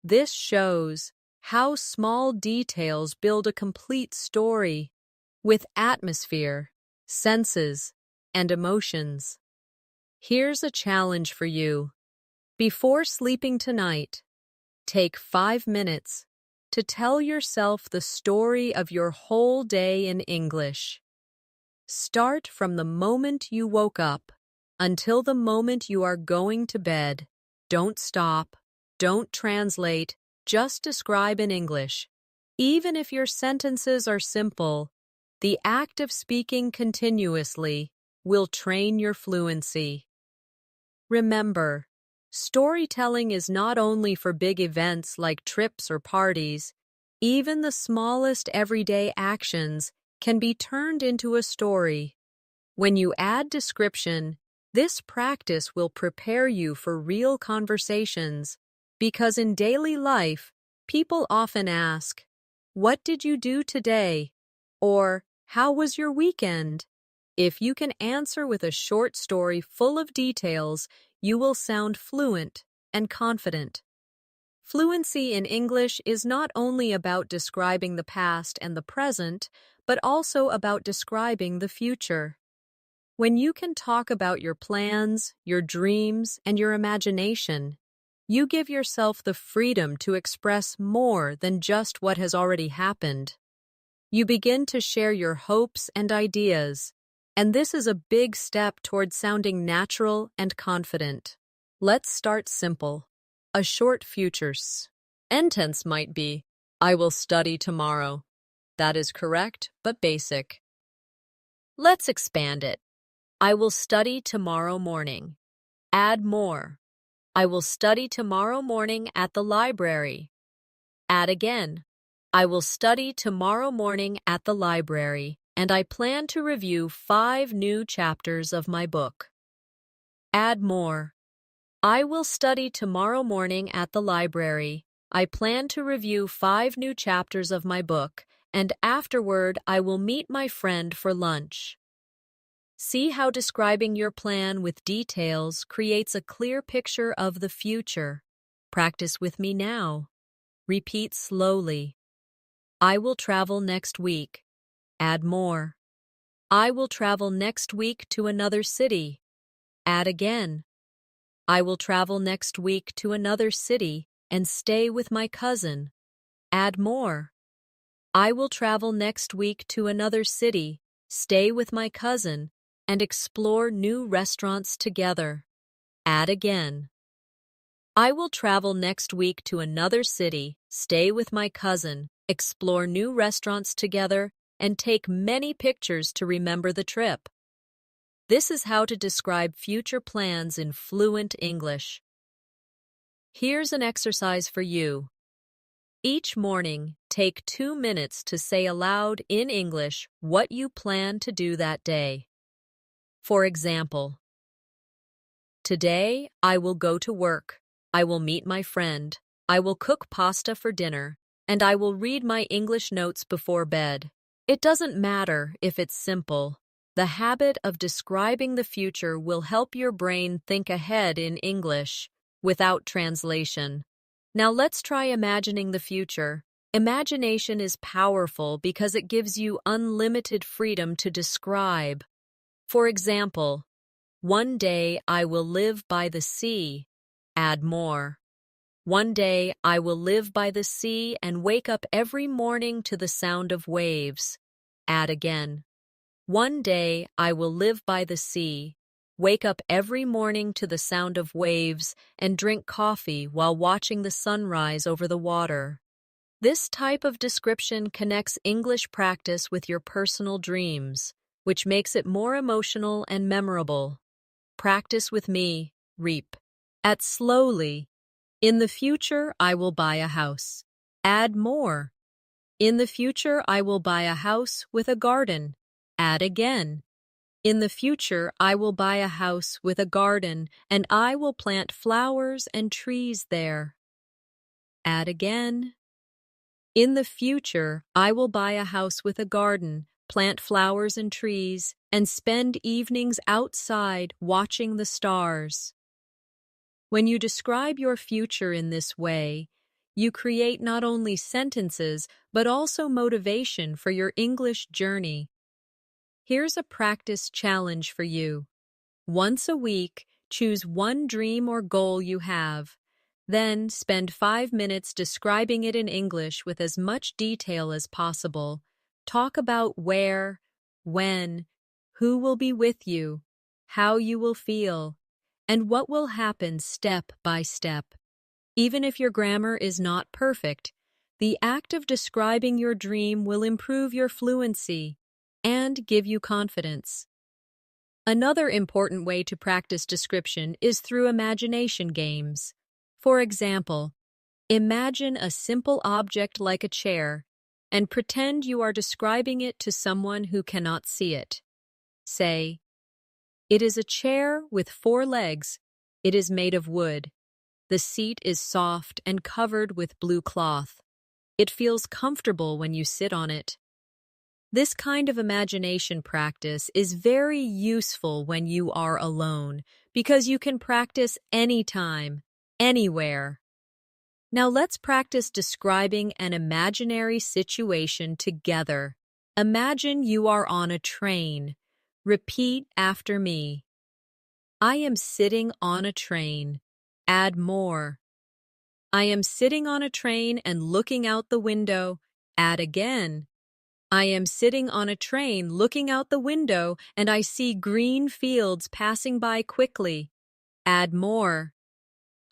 This shows how small details build a complete story with atmosphere, senses, and emotions. Here's a challenge for you. Before sleeping tonight, take 5 minutes to tell yourself the story of your whole day in English. Start from the moment you woke up until the moment you are going to bed. Don't stop. Don't translate. Just describe in English. Even if your sentences are simple, The act of speaking continuously will train your fluency. Remember, storytelling is not only for big events like trips or parties. Even the smallest everyday actions can be turned into a story. When you add description, this practice will prepare you for real conversations, because in daily life, people often ask, "What did you do today?" or "How was your weekend?" If you can answer with a short story full of details, you will sound fluent and confident. Fluency in English is not only about describing the past and the present, but also about describing the future. When you can talk about your plans, your dreams, and your imagination, you give yourself the freedom to express more than just what has already happened. You begin to share your hopes and ideas, and this is a big step towards sounding natural and confident. Let's start simple. A short future sentence might be, "I will study tomorrow." That is correct, but basic. Let's expand it. "I will study tomorrow morning." Add more. "I will study tomorrow morning at the library." Add again. "I will study tomorrow morning at the library, and I plan to review 5 new chapters of my book." Add more. "I will study tomorrow morning at the library. I plan to review 5 new chapters of my book, and afterward I will meet my friend for lunch." See how describing your plan with details creates a clear picture of the future. Practice with me now. Repeat slowly. "I will travel next week." Add more. "I will travel next week to another city." Add again. "I will travel next week to another city and stay with my cousin." Add more. "I will travel next week to another city, stay with my cousin, and explore new restaurants together." Add again. "I will travel next week to another city, stay with my cousin, explore new restaurants together, and take many pictures to remember the trip." This is how to describe future plans in fluent English. Here's an exercise for you. Each morning, take 2 minutes to say aloud in English what you plan to do that day. For example, "Today, I will go to work. I will meet my friend. I will cook pasta for dinner, and I will read my English notes before bed." It doesn't matter if it's simple. The habit of describing the future will help your brain think ahead in English, without translation. Now let's try imagining the future. Imagination is powerful because it gives you unlimited freedom to describe. For example, "One day I will live by the sea." Add more. "One day I will live by the sea and wake up every morning to the sound of waves." Add again. "One day I will live by the sea, wake up every morning to the sound of waves, and drink coffee while watching the sunrise over the water." This type of description connects English practice with your personal dreams, which makes it more emotional and memorable. Practice with me. Reap. At slowly. "In the future, I will buy a house." Add more. "In the future, I will buy a house with a garden." Add again. "In the future, I will buy a house with a garden, and I will plant flowers and trees there." Add again. "In the future, I will buy a house with a garden, plant flowers and trees, and spend evenings outside watching the stars." When you describe your future in this way, you create not only sentences, but also motivation for your English journey. Here's a practice challenge for you. Once a week, choose one dream or goal you have. Then spend 5 minutes describing it in English with as much detail as possible. Talk about where, when, who will be with you, how you will feel, and what will happen step by step. Even if your grammar is not perfect, the act of describing your dream will improve your fluency. and give you confidence. Another important way to practice description is through imagination games. For example, imagine a simple object like a chair and pretend you are describing it to someone who cannot see it. Say, "It is a chair with 4 legs. It is made of wood. The seat is soft and covered with blue cloth. It feels comfortable when you sit on it." This kind of imagination practice is very useful when you are alone because you can practice anytime, anywhere. Now let's practice describing an imaginary situation together. Imagine you are on a train. Repeat after me. I am sitting on a train. Add more. I am sitting on a train and looking out the window. Add again. I am sitting on a train looking out the window and I see green fields passing by quickly. Add more.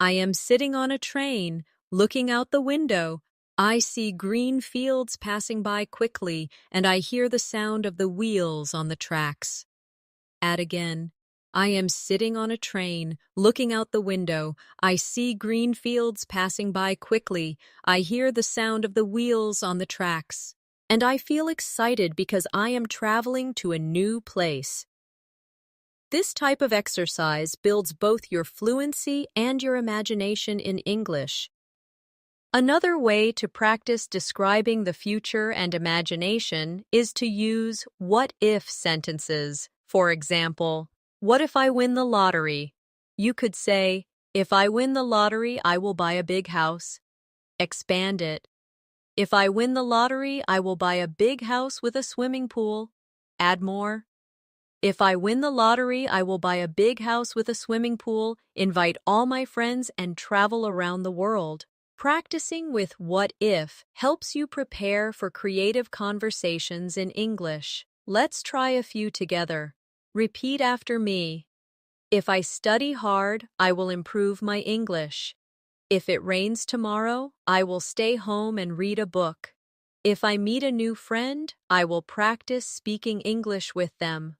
I am sitting on a train looking out the window. I see green fields passing by quickly and I hear the sound of the wheels on the tracks. Add again. I am sitting on a train looking out the window. I see green fields passing by quickly. I hear the sound of the wheels on the tracks. And I feel excited because I am traveling to a new place. This type of exercise builds both your fluency and your imagination in English. Another way to practice describing the future and imagination is to use what-if sentences. For example, what if I win the lottery? You could say, if I win the lottery, I will buy a big house. Expand it. If I win the lottery, I will buy a big house with a swimming pool. Add more. If I win the lottery, I will buy a big house with a swimming pool, invite all my friends, and travel around the world. Practicing with what if helps you prepare for creative conversations in English. Let's try a few together. Repeat after me. If I study hard, I will improve my English. If it rains tomorrow, I will stay home and read a book. If I meet a new friend, I will practice speaking English with them.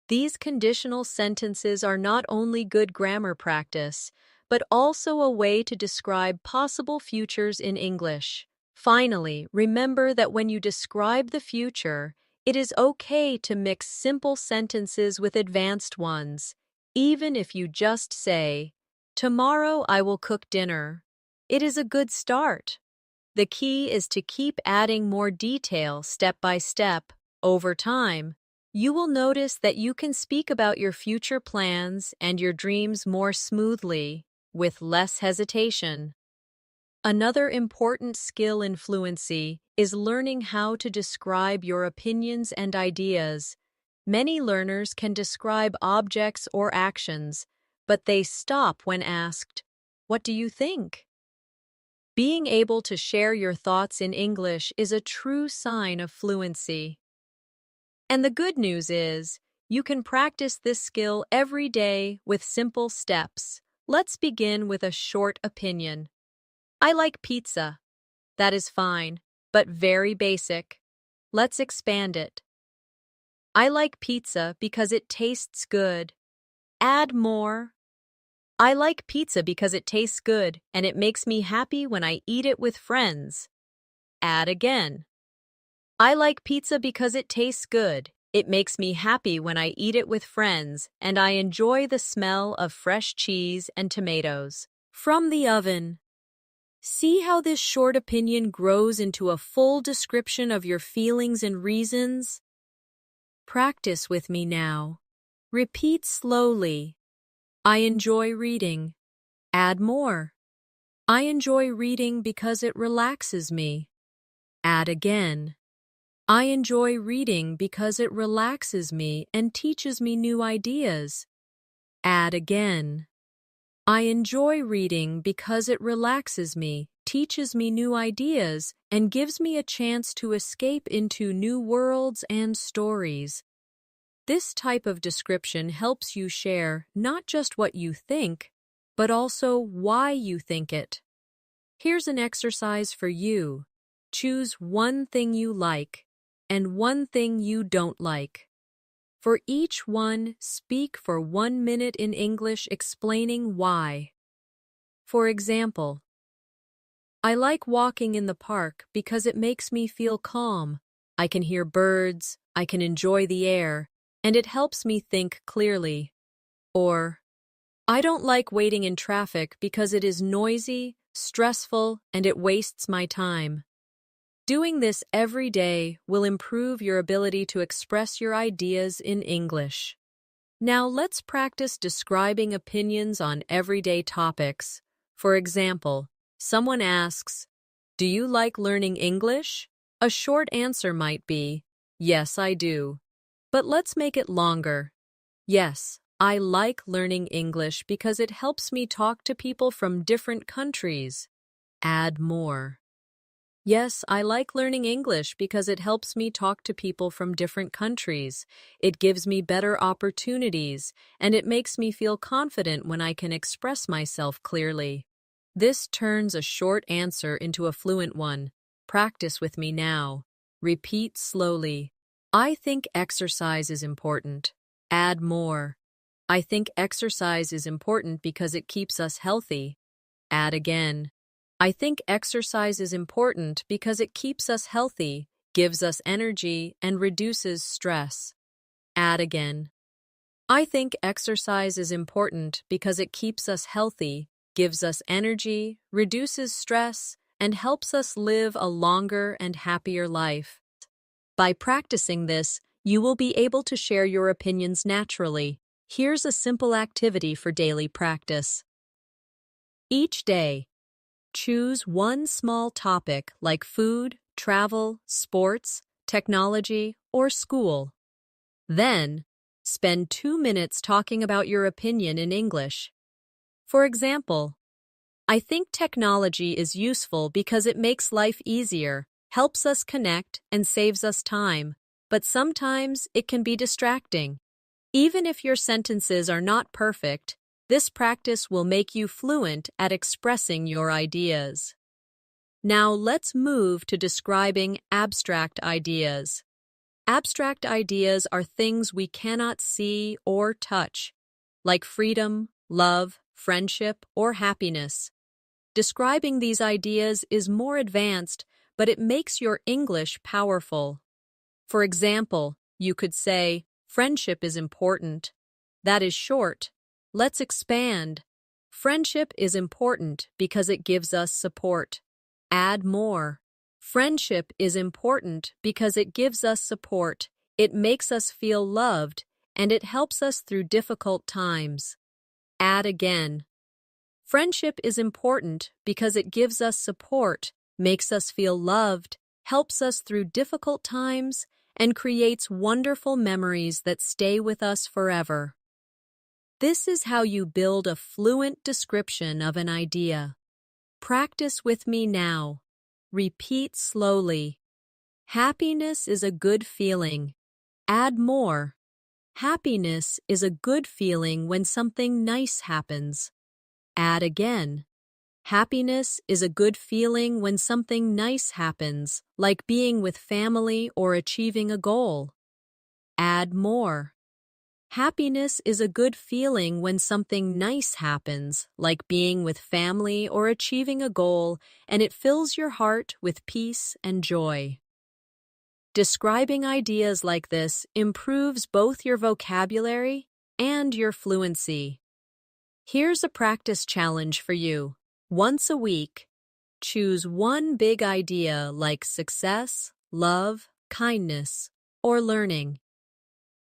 These conditional sentences are not only good grammar practice, but also a way to describe possible futures in English. Finally, remember that when you describe the future, it is okay to mix simple sentences with advanced ones, even if you just say, "Tomorrow I will cook dinner." It is a good start. The key is to keep adding more detail step by step. Over time, you will notice that you can speak about your future plans and your dreams more smoothly, with less hesitation. Another important skill in fluency is learning how to describe your opinions and ideas. Many learners can describe objects or actions, but they stop when asked, "What do you think?" Being able to share your thoughts in English is a true sign of fluency. And the good news is, you can practice this skill every day with simple steps. Let's begin with a short opinion. I like pizza. That is fine, but very basic. Let's expand it. I like pizza because it tastes good. Add more. I like pizza because it tastes good and it makes me happy when I eat it with friends. Add again. I like pizza because it tastes good. It makes me happy when I eat it with friends and I enjoy the smell of fresh cheese and tomatoes from the oven. See how this short opinion grows into a full description of your feelings and reasons? Practice with me now. Repeat slowly. I enjoy reading. Add more. I enjoy reading because it relaxes me. Add again. I enjoy reading because it relaxes me and teaches me new ideas. Add again. I enjoy reading because it relaxes me, teaches me new ideas, and gives me a chance to escape into new worlds and stories. This type of description helps you share not just what you think, but also why you think it. Here's an exercise for you. Choose one thing you like. and one thing you don't like. For each one, speak for 1 minute in English explaining why. For example, I like walking in the park because it makes me feel calm. I can hear birds, I can enjoy the air, and it helps me think clearly. Or, I don't like waiting in traffic because it is noisy, stressful, and it wastes my time. Doing this every day will improve your ability to express your ideas in English. Now let's practice describing opinions on everyday topics. For example, someone asks, "Do you like learning English?" A short answer might be, "Yes, I do." But let's make it longer. Yes, I like learning English because it helps me talk to people from different countries. Add more. Yes, I like learning English because it helps me talk to people from different countries. It gives me better opportunities, and it makes me feel confident when I can express myself clearly. This turns a short answer into a fluent one. Practice with me now. Repeat slowly. I think exercise is important. Add more. I think exercise is important because it keeps us healthy. Add again. I think exercise is important because it keeps us healthy, gives us energy, and reduces stress. Add again. I think exercise is important because it keeps us healthy, gives us energy, reduces stress, and helps us live a longer and happier life. By practicing this, you will be able to share your opinions naturally. Here's a simple activity for daily practice. Each day, choose one small topic like food, travel, sports, technology, or school. Then, spend 2 minutes talking about your opinion in English. For example, I think technology is useful because it makes life easier, helps us connect, and saves us time, but sometimes it can be distracting. Even if your sentences are not perfect, this practice will make you fluent at expressing your ideas. Now let's move to describing abstract ideas. Abstract ideas are things we cannot see or touch, like freedom, love, friendship, or happiness. Describing these ideas is more advanced, but it makes your English powerful. For example, you could say, friendship is important. That is short. Let's expand. Friendship is important because it gives us support. Add more. Friendship is important because it gives us support. It makes us feel loved, and it helps us through difficult times. Add again. Friendship is important because it gives us support, makes us feel loved, helps us through difficult times, and creates wonderful memories that stay with us forever. This is how you build a fluent description of an idea. Practice with me now. Repeat slowly. Happiness is a good feeling. Add more. Happiness is a good feeling when something nice happens. Add again. Happiness is a good feeling when something nice happens, like being with family or achieving a goal. Add more. Happiness is a good feeling when something nice happens, like being with family or achieving a goal, and it fills your heart with peace and joy. Describing ideas like this improves both your vocabulary and your fluency. Here's a practice challenge for you. Once a week, choose one big idea like success, love, kindness, or learning.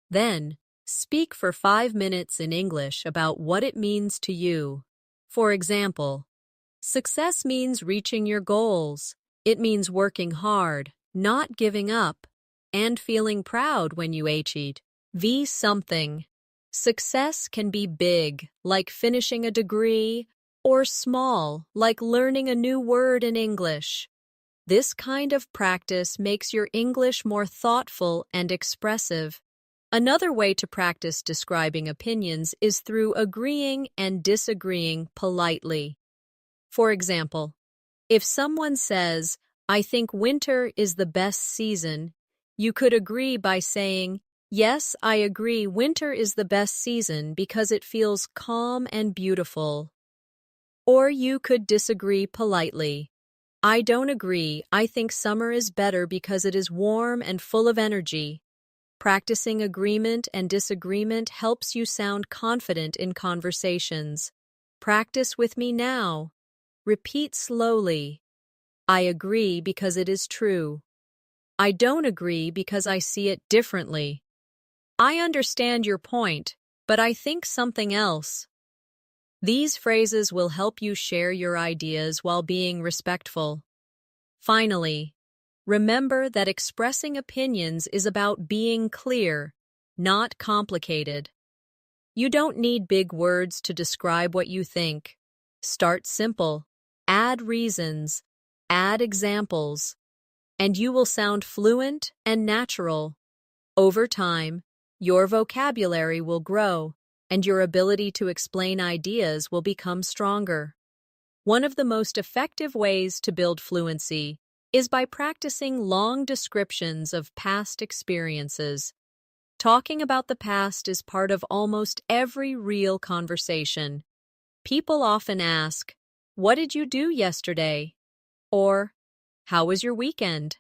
Then, speak for 5 minutes in English about what it means to you. For example, success means reaching your goals. It means working hard, not giving up, and feeling proud when you achieve something. Success can be big, like finishing a degree, or small, like learning a new word in English. This kind of practice makes your English more thoughtful and expressive. Another way to practice describing opinions is through agreeing and disagreeing politely. For example, if someone says, "I think winter is the best season," You could agree by saying, "Yes, I agree, winter is the best season because it feels calm and beautiful." Or you could disagree politely. "I don't agree, I think summer is better because it is warm and full of energy." Practicing agreement and disagreement helps you sound confident in conversations. Practice with me now. Repeat slowly. "I agree because it is true." "I don't agree because I see it differently." "I understand your point, but I think something else." These phrases will help you share your ideas while being respectful. Finally, remember that expressing opinions is about being clear, not complicated. You don't need big words to describe what you think. Start simple, add reasons, add examples, and you will sound fluent and natural. Over time, your vocabulary will grow, and your ability to explain ideas will become stronger. One of the most effective ways to build fluency is by practicing long descriptions of past experiences. Talking about the past is part of almost every real conversation. People often ask, "What did you do yesterday?" Or, "How was your weekend?"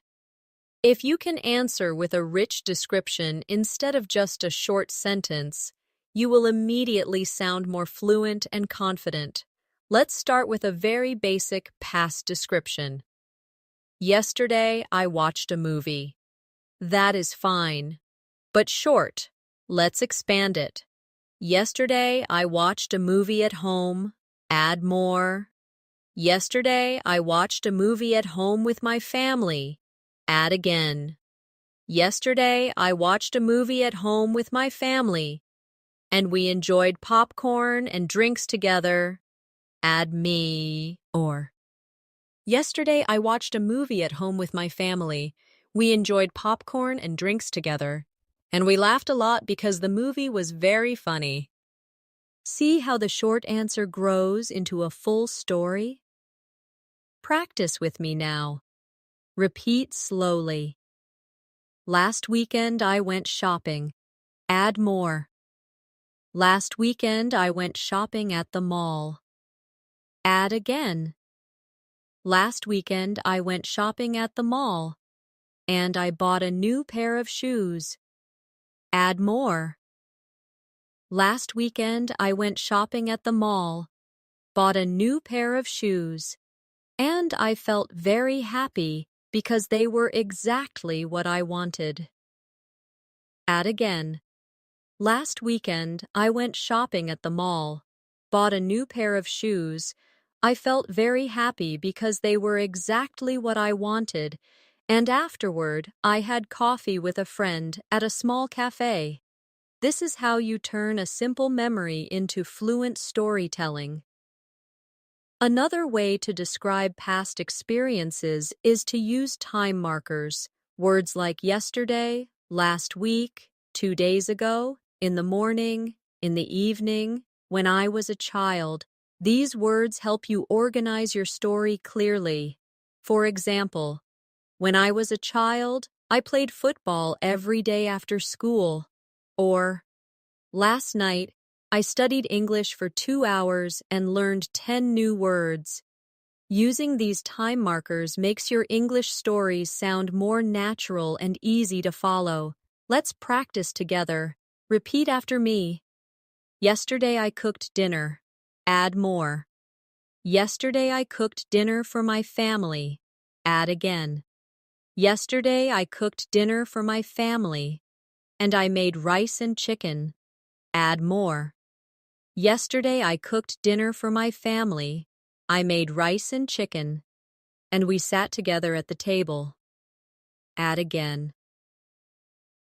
If you can answer with a rich description instead of just a short sentence, you will immediately sound more fluent and confident. Let's start with a very basic past description. "Yesterday, I watched a movie." That is fine, but short. Let's expand it. "Yesterday, I watched a movie at home." Add more. "Yesterday, I watched a movie at home with my family." Add again. "Yesterday, I watched a movie at home with my family, and we enjoyed popcorn and drinks together." Add me. Or, "Yesterday, I watched a movie at home with my family. We enjoyed popcorn and drinks together, and we laughed a lot because the movie was very funny." See how the short answer grows into a full story? Practice with me now. Repeat slowly. "Last weekend I went shopping." Add more. "Last weekend I went shopping at the mall." Add again. "Last weekend I went shopping at the mall, and I bought a new pair of shoes." Add more. "Last weekend I went shopping at the mall, bought a new pair of shoes, and I felt very happy because they were exactly what I wanted." Add again. "Last weekend, I went shopping at the mall, bought a new pair of shoes. I felt very happy because they were exactly what I wanted, and afterward, I had coffee with a friend at a small cafe." This is how you turn a simple memory into fluent storytelling. Another way to describe past experiences is to use time markers. Words like yesterday, last week, 2 days ago, in the morning, in the evening, when I was a child. These words help you organize your story clearly. For example, "When I was a child, I played football every day after school." Or, "Last night, I studied English for 2 hours and learned 10 new words." Using these time markers makes your English stories sound more natural and easy to follow. Let's practice together. Repeat after me. "Yesterday I cooked dinner." Add more. "Yesterday I cooked dinner for my family." Add again. "Yesterday I cooked dinner for my family, and I made rice and chicken." Add more. "Yesterday I cooked dinner for my family. I made rice and chicken, and we sat together at the table." Add again.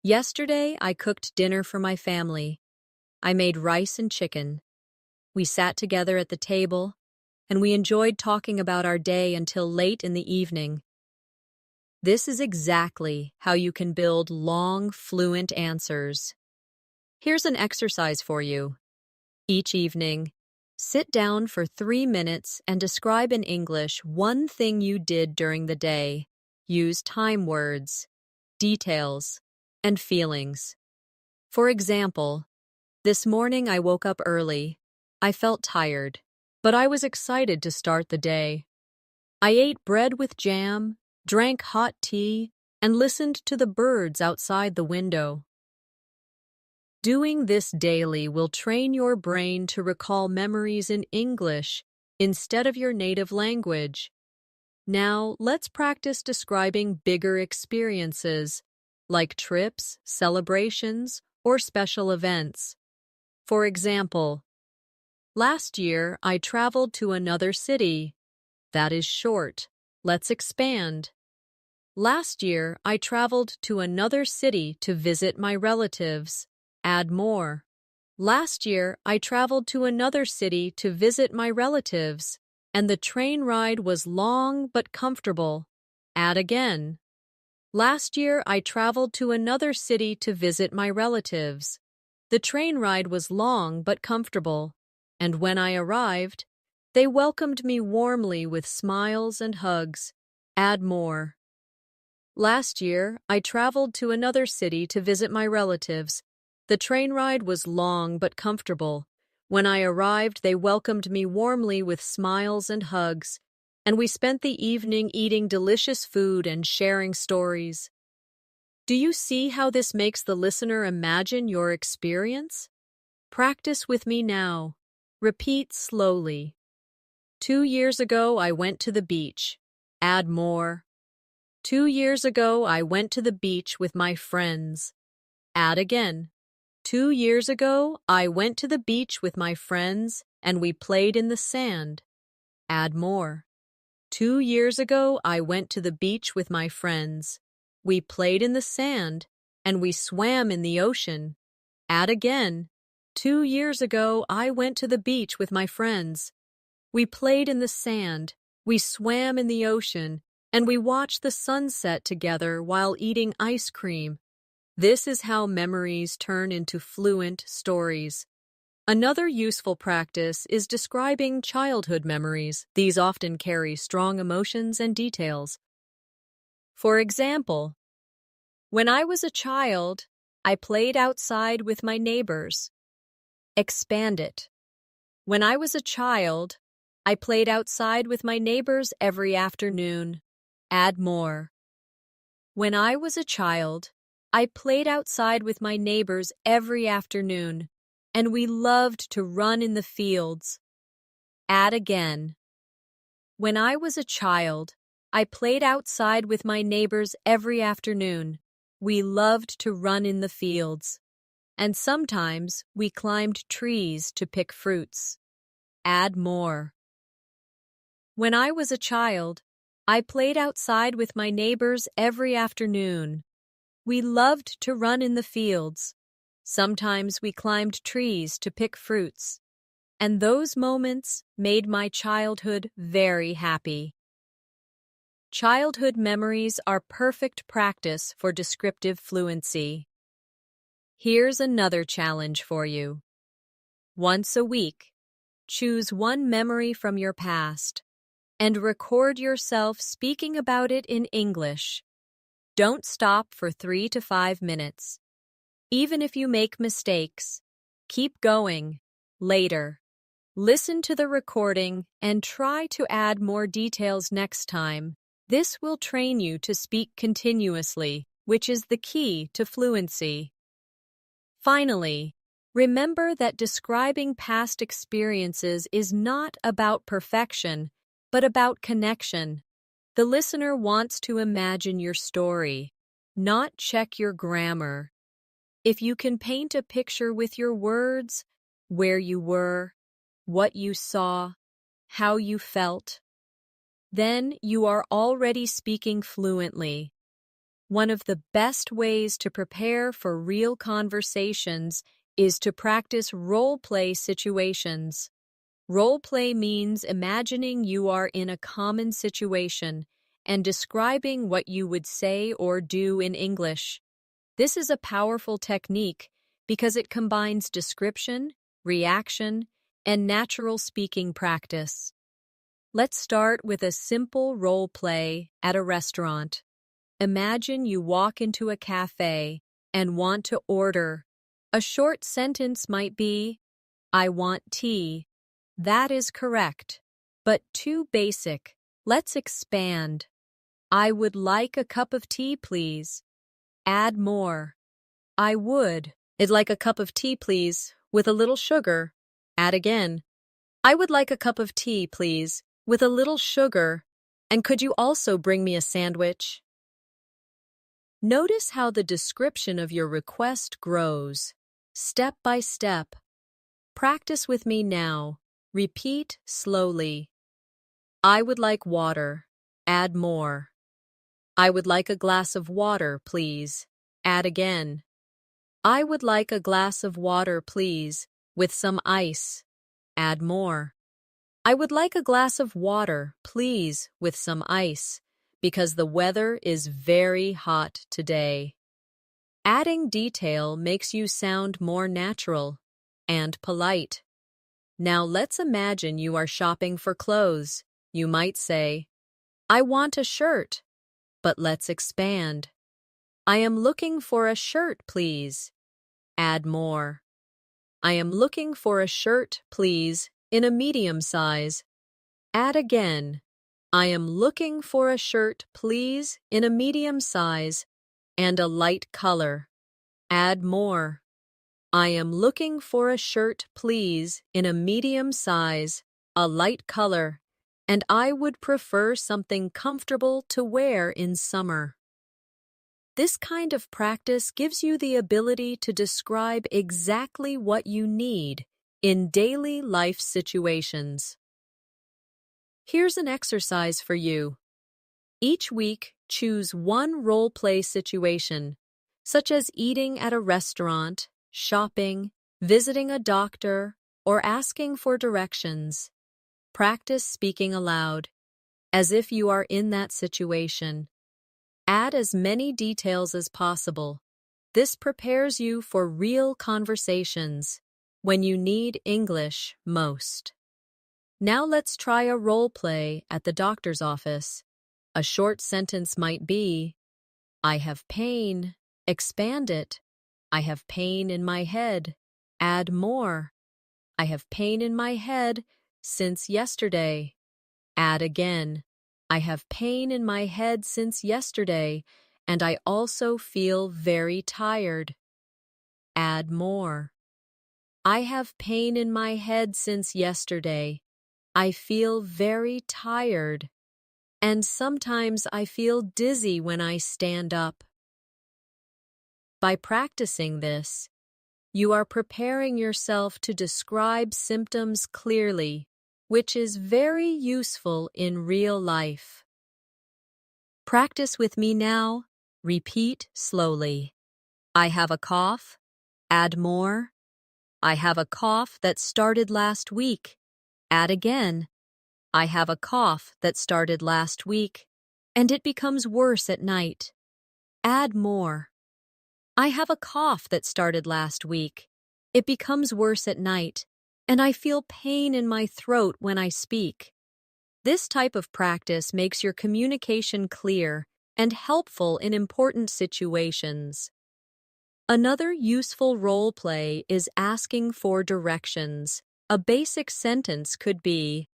"Yesterday I cooked dinner for my family. I made rice and chicken. We sat together at the table, and we enjoyed talking about our day until late in the evening." This is exactly how you can build long, fluent answers. Here's an exercise for you. Each evening, sit down for 3 minutes and describe in English one thing you did during the day. Use time words. details, and feelings. For example, this morning I woke up early. I felt tired, but I was excited to start the day. I ate bread with jam, drank hot tea, and listened to the birds outside the window. Doing this daily will train your brain to recall memories in English instead of your native language. Now, let's practice describing bigger experiences, like trips, celebrations, or special events. For example, last year I traveled to another city. That is short. Let's expand. Last year I traveled to another city to visit my relatives. Add more. Last year I traveled to another city to visit my relatives, and the train ride was long but comfortable. Add again. Last year I traveled to another city to visit my relatives. The train ride was long but comfortable, and when I arrived, they welcomed me warmly with smiles and hugs. Add more. Last year, I traveled to another city to visit my relatives. The train ride was long but comfortable. When I arrived, they welcomed me warmly with smiles and hugs, and we spent the evening eating delicious food and sharing stories. Do you see how this makes the listener imagine your experience? Practice with me now. Repeat slowly. 2 years ago, I went to the beach. Add more. 2 years ago, I went to the beach with my friends. Add again. 2 years ago, I went to the beach with my friends and we played in the sand. Add more. 2 years ago, I went to the beach with my friends. We played in the sand and we swam in the ocean. Add again. 2 years ago, I went to the beach with my friends. We played in the sand, we swam in the ocean, and we watched the sunset together while eating ice cream. This is how memories turn into fluent stories. Another useful practice is describing childhood memories. These often carry strong emotions and details. For example, when I was a child, I played outside with my neighbors. Expand it. When I was a child, I played outside with my neighbors every afternoon. Add more. When I was a child, I played outside with my neighbors every afternoon, and we loved to run in the fields. Add again. When I was a child, I played outside with my neighbors every afternoon. We loved to run in the fields, and sometimes we climbed trees to pick fruits. Add more. When I was a child, I played outside with my neighbors every afternoon. We loved to run in the fields. Sometimes we climbed trees to pick fruits. And those moments made my childhood very happy. Childhood memories are perfect practice for descriptive fluency. Here's another challenge for you. Once a week, choose one memory from your past and record yourself speaking about it in English. Don't stop for 3 to 5 minutes. Even if you make mistakes, keep going. Later, listen to the recording and try to add more details next time. This will train you to speak continuously, which is the key to fluency. Finally, remember that describing past experiences is not about perfection, but about connection. The listener wants to imagine your story, not check your grammar. If you can paint a picture with your words, where you were, what you saw, how you felt, then you are already speaking fluently. One of the best ways to prepare for real conversations is to practice role-play situations. Role-play means imagining you are in a common situation and describing what you would say or do in English. This is a powerful technique because it combines description, reaction, and natural speaking practice. Let's start with a simple role play at a restaurant. Imagine you walk into a cafe and want to order. A short sentence might be, I want tea. That is correct, but too basic. Let's expand. I would like a cup of tea, please. Add more. I would. I'd like a cup of tea, please, with a little sugar. Add again. I would like a cup of tea, please, with a little sugar. And could you also bring me a sandwich? Notice how the description of your request grows, step by step. Practice with me now. Repeat slowly. I would like water. Add more. I would like a glass of water, please. Add again. I would like a glass of water, please, with some ice. Add more. I would like a glass of water, please, with some ice, because the weather is very hot today. Adding detail makes you sound more natural and polite. Now let's imagine you are shopping for clothes. You might say, I want a shirt, but let's expand. I am looking for a shirt, please. Add more. I am looking for a shirt, please, in a medium size. Add again. I am looking for a shirt, please, in a medium size and a light color. Add more. I am looking for a shirt, please, in a medium size, a light color, and I would prefer something comfortable to wear in summer. This kind of practice gives you the ability to describe exactly what you need in daily life situations. Here's an exercise for you. Each week, choose one role-play situation, such as eating at a restaurant, shopping, visiting a doctor, or asking for directions. Practice speaking aloud, as if you are in that situation. Add as many details as possible. This prepares you for real conversations when you need English most. Now let's try a role play at the doctor's office. A short sentence might be, I have pain. Expand it. I have pain in my head. Add more. I have pain in my head since yesterday. Add again. I have pain in my head since yesterday, and I also feel very tired. Add more. I have pain in my head since yesterday. I feel very tired. And sometimes I feel dizzy when I stand up. By practicing this, you are preparing yourself to describe symptoms clearly, which is very useful in real life. Practice with me now. Repeat slowly. I have a cough. Add more. I have a cough that started last week. Add again. I have a cough that started last week, and it becomes worse at night. Add more. I have a cough that started last week. It becomes worse at night, and I feel pain in my throat when I speak. This type of practice makes your communication clear and helpful in important situations. Another useful role play is asking for directions. A basic sentence could be,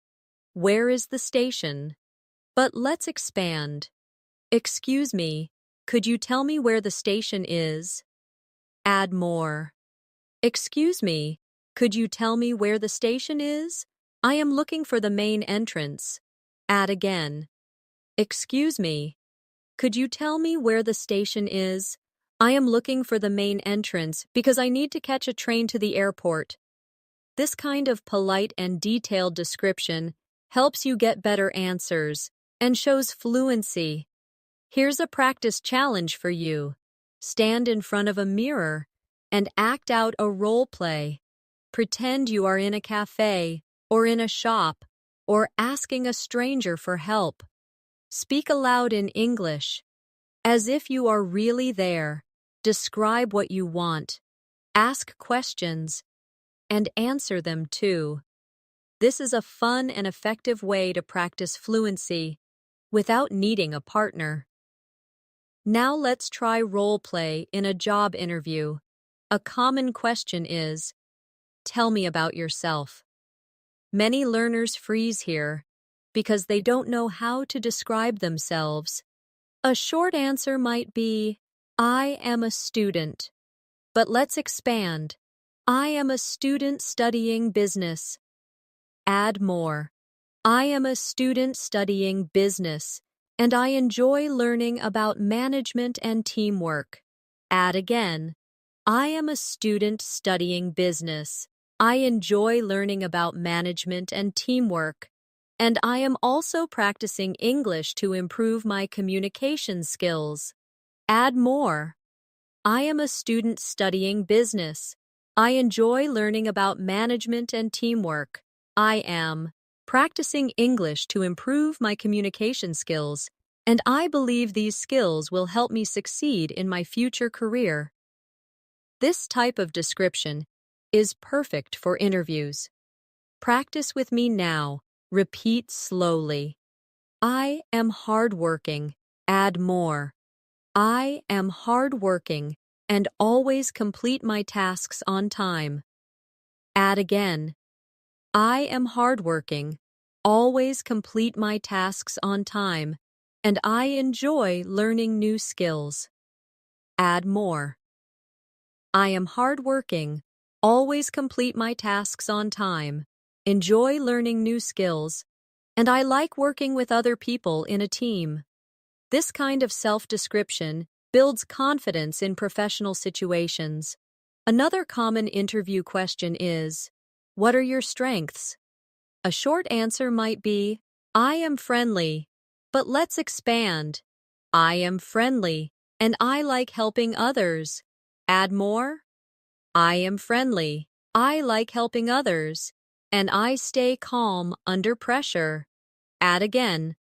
where is the station? But let's expand. Excuse me, could you tell me where the station is? Add more. Excuse me, could you tell me where the station is? I am looking for the main entrance. Add again. Excuse me, could you tell me where the station is? I am looking for the main entrance because I need to catch a train to the airport. This kind of polite and detailed description helps you get better answers and shows fluency. Here's a practice challenge for you. Stand in front of a mirror and act out a role play. Pretend you are in a cafe or in a shop or asking a stranger for help. Speak aloud in English, as if you are really there. Describe what you want. Ask questions and answer them too. This is a fun and effective way to practice fluency without needing a partner. Now let's try role play in a job interview. A common question is, tell me about yourself. Many learners freeze here because they don't know how to describe themselves. A short answer might be, I am a student. But let's expand. I am a student studying business. Add more. I am a student studying business, and I enjoy learning about management and teamwork. Add again. I am a student studying business. I enjoy learning about management and teamwork, and I am also practicing English to improve my communication skills. Add more. I am a student studying business. I enjoy learning about management and teamwork. I am practicing English to improve my communication skills, and I believe these skills will help me succeed in my future career. This type of description is perfect for interviews. Practice with me now. Repeat slowly. I am hardworking. Add more. I am hardworking and always complete my tasks on time. Add again. I am hardworking, always complete my tasks on time, and I enjoy learning new skills. Add more. I am hardworking, always complete my tasks on time, enjoy learning new skills, and I like working with other people in a team. This kind of self-description builds confidence in professional situations. Another common interview question is, what are your strengths? A short answer might be, I am friendly, but let's expand. I am friendly, and I like helping others. Add more. I am friendly, I like helping others, and I stay calm under pressure. Add again.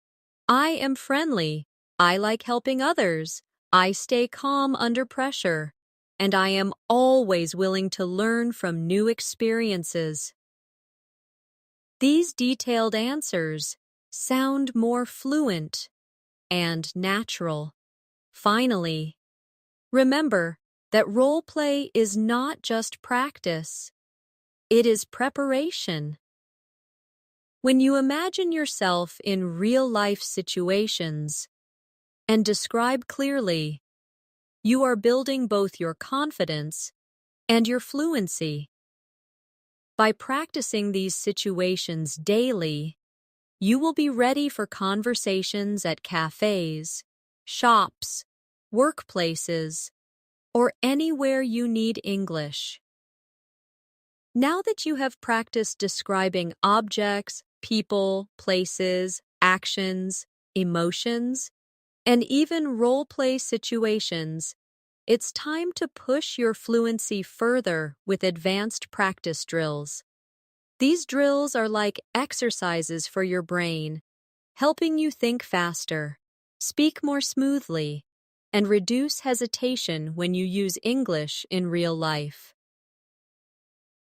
I am friendly, I like helping others, I stay calm under pressure, and I am always willing to learn from new experiences. These detailed answers sound more fluent and natural. Finally, remember that role play is not just practice, it is preparation. When you imagine yourself in real-life situations and describe clearly, you are building both your confidence and your fluency. By practicing these situations daily, you will be ready for conversations at cafes, shops, workplaces, or anywhere you need English. Now that you have practiced describing objects, people, places, actions, emotions, and even role-play situations, it's time to push your fluency further with advanced practice drills. These drills are like exercises for your brain, helping you think faster, speak more smoothly, and reduce hesitation when you use English in real life.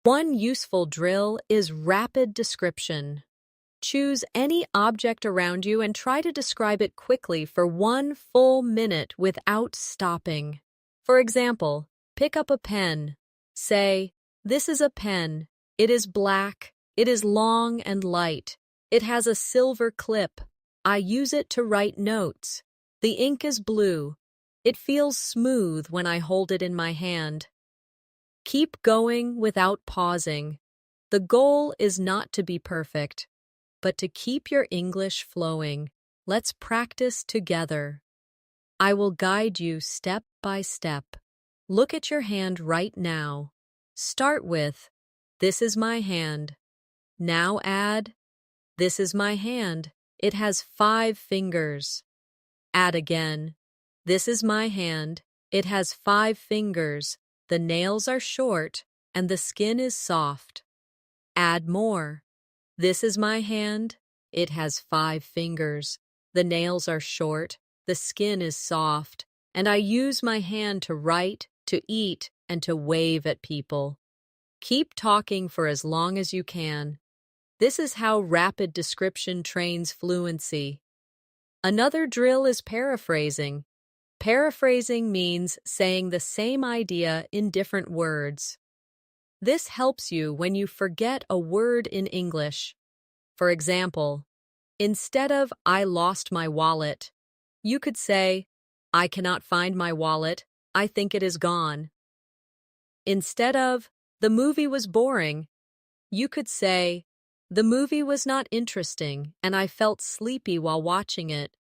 One useful drill is rapid description. Choose any object around you and try to describe it quickly for 1 full minute without stopping. For example, pick up a pen. Say, this is a pen. It is black. It is long and light. It has a silver clip. I use it to write notes. The ink is blue. It feels smooth when I hold it in my hand. Keep going without pausing. The goal is not to be perfect, but to keep your English flowing. Let's practice together. I will guide you step by step. Look at your hand right now. Start with, this is my hand. Now add, this is my hand. It has 5 fingers. Add again, this is my hand. It has 5 fingers. The nails are short and the skin is soft. Add more. This is my hand. It has 5 fingers. The nails are short. The skin is soft. And I use my hand to write, to eat, and to wave at people. Keep talking for as long as you can. This is how rapid description trains fluency. Another drill is paraphrasing. Paraphrasing means saying the same idea in different words. This helps you when you forget a word in English. For example, instead of "I lost my wallet," you could say, "I cannot find my wallet. I think it is gone." Instead of "The movie was boring," you could say, "The movie was not interesting and I felt sleepy while watching it."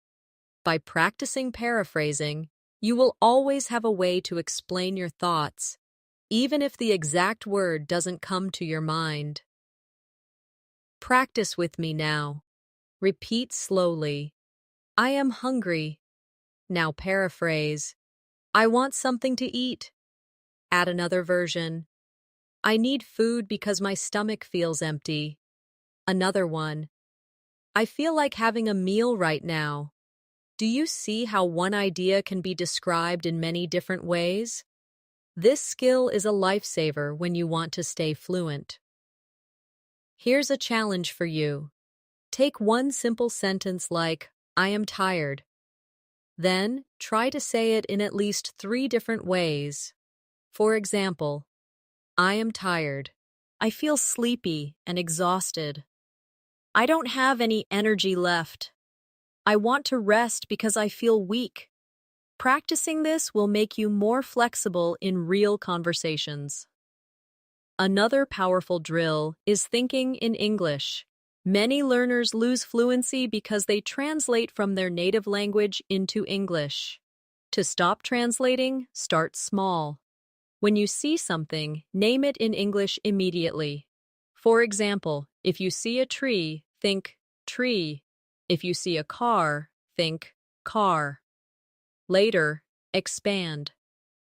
By practicing paraphrasing, you will always have a way to explain your thoughts, even if the exact word doesn't come to your mind. Practice with me now. Repeat slowly. I am hungry. Now paraphrase. I want something to eat. Add another version. I need food because my stomach feels empty. Another one. I feel like having a meal right now. Do you see how one idea can be described in many different ways? This skill is a lifesaver when you want to stay fluent. Here's a challenge for you. Take one simple sentence like, "I am tired." Then, try to say it in at least 3 different ways. For example, I am tired. I feel sleepy and exhausted. I don't have any energy left. I want to rest because I feel weak. Practicing this will make you more flexible in real conversations. Another powerful drill is thinking in English. Many learners lose fluency because they translate from their native language into English. To stop translating, start small. When you see something, name it in English immediately. For example, if you see a tree, think tree. If you see a car, think car. Later, expand.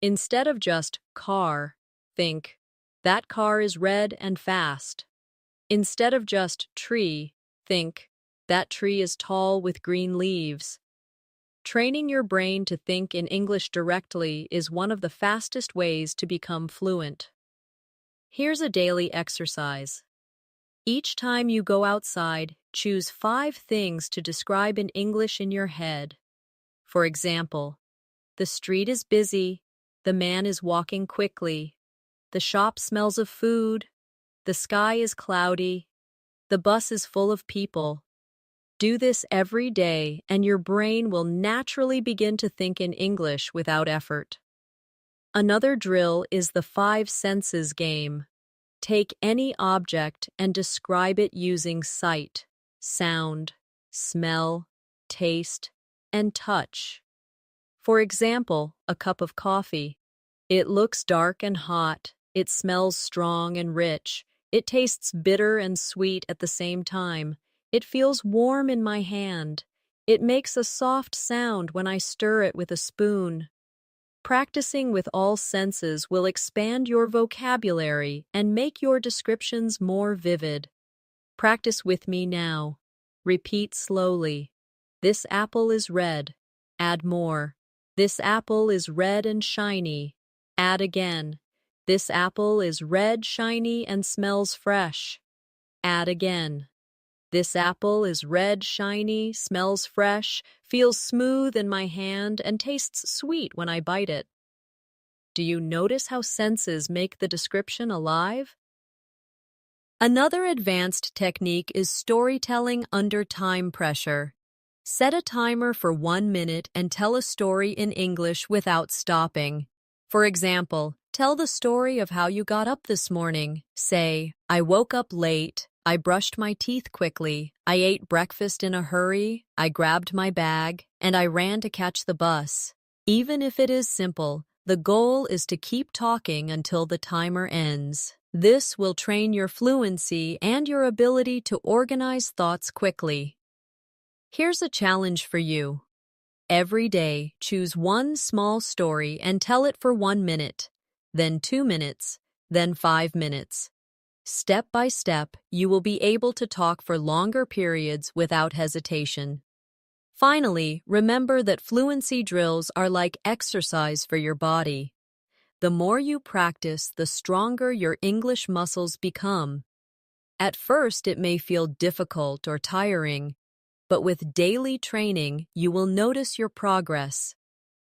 Instead of just car, think that car is red and fast. Instead of just tree, think that tree is tall with green leaves. Training your brain to think in English directly is one of the fastest ways to become fluent. Here's a daily exercise. Each time you go outside, choose 5 things to describe in English in your head. For example, the street is busy, the man is walking quickly, the shop smells of food, the sky is cloudy, the bus is full of people. Do this every day, and your brain will naturally begin to think in English without effort. Another drill is the 5 senses game. Take any object and describe it using sight, sound, smell, taste, and touch. For example, a cup of coffee. It looks dark and hot, it smells strong and rich, it tastes bitter and sweet at the same time. It feels warm in my hand. It makes a soft sound when I stir it with a spoon. Practicing with all senses will expand your vocabulary and make your descriptions more vivid. Practice with me now. Repeat slowly. This apple is red. Add more. This apple is red and shiny. Add again. This apple is red, shiny, and smells fresh. Add again. This apple is red, shiny, smells fresh, feels smooth in my hand, and tastes sweet when I bite it. Do you notice how senses make the description alive? Another advanced technique is storytelling under time pressure. Set a timer for 1 minute and tell a story in English without stopping. For example, tell the story of how you got up this morning. Say, I woke up late. I brushed my teeth quickly. I ate breakfast in a hurry. I grabbed my bag, and I ran to catch the bus. Even if it is simple, the goal is to keep talking until the timer ends. This will train your fluency and your ability to organize thoughts quickly. Here's a challenge for you. Every day, choose one small story and tell it for 1 minute, then 2 minutes, then 5 minutes. Step by step, you will be able to talk for longer periods without hesitation. Finally, remember that fluency drills are like exercise for your body. The more you practice, the stronger your English muscles become. At first, it may feel difficult or tiring, but with daily training, you will notice your progress.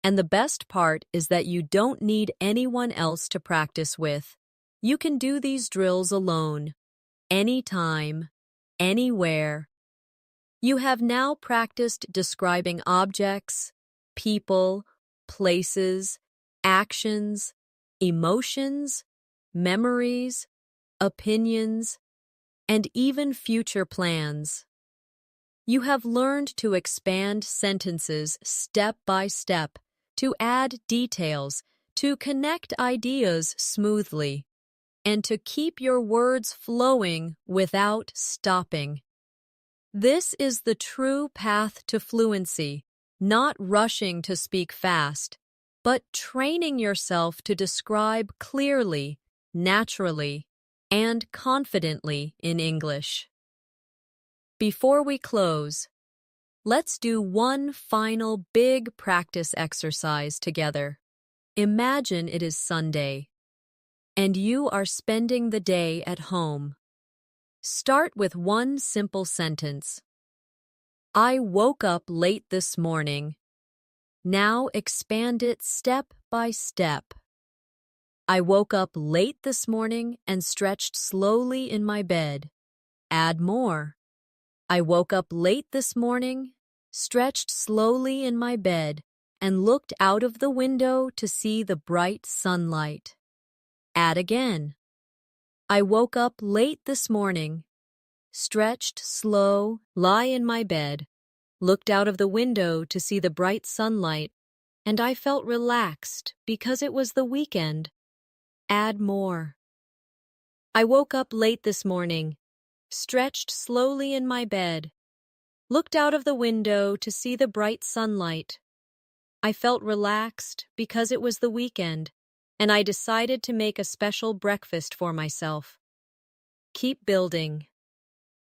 And the best part is that you don't need anyone else to practice with. You can do these drills alone, anytime, anywhere. You have now practiced describing objects, people, places, actions, emotions, memories, opinions, and even future plans. You have learned to expand sentences step by step, to add details, to connect ideas smoothly, and to keep your words flowing without stopping. This is the true path to fluency, not rushing to speak fast, but training yourself to describe clearly, naturally, and confidently in English. Before we close, let's do one final big practice exercise together. Imagine it is Sunday, and you are spending the day at home. Start with one simple sentence. I woke up late this morning. Now expand it step by step. I woke up late this morning and stretched slowly in my bed. Add more. I woke up late this morning, stretched slowly in my bed, and looked out of the window to see the bright sunlight. Add again. I woke up late this morning, stretched slow, lie in my bed, looked out of the window to see the bright sunlight, and I felt relaxed because it was the weekend. Add more. I woke up late this morning, stretched slowly in my bed, looked out of the window to see the bright sunlight. I felt relaxed because it was the weekend, and I decided to make a special breakfast for myself. Keep building.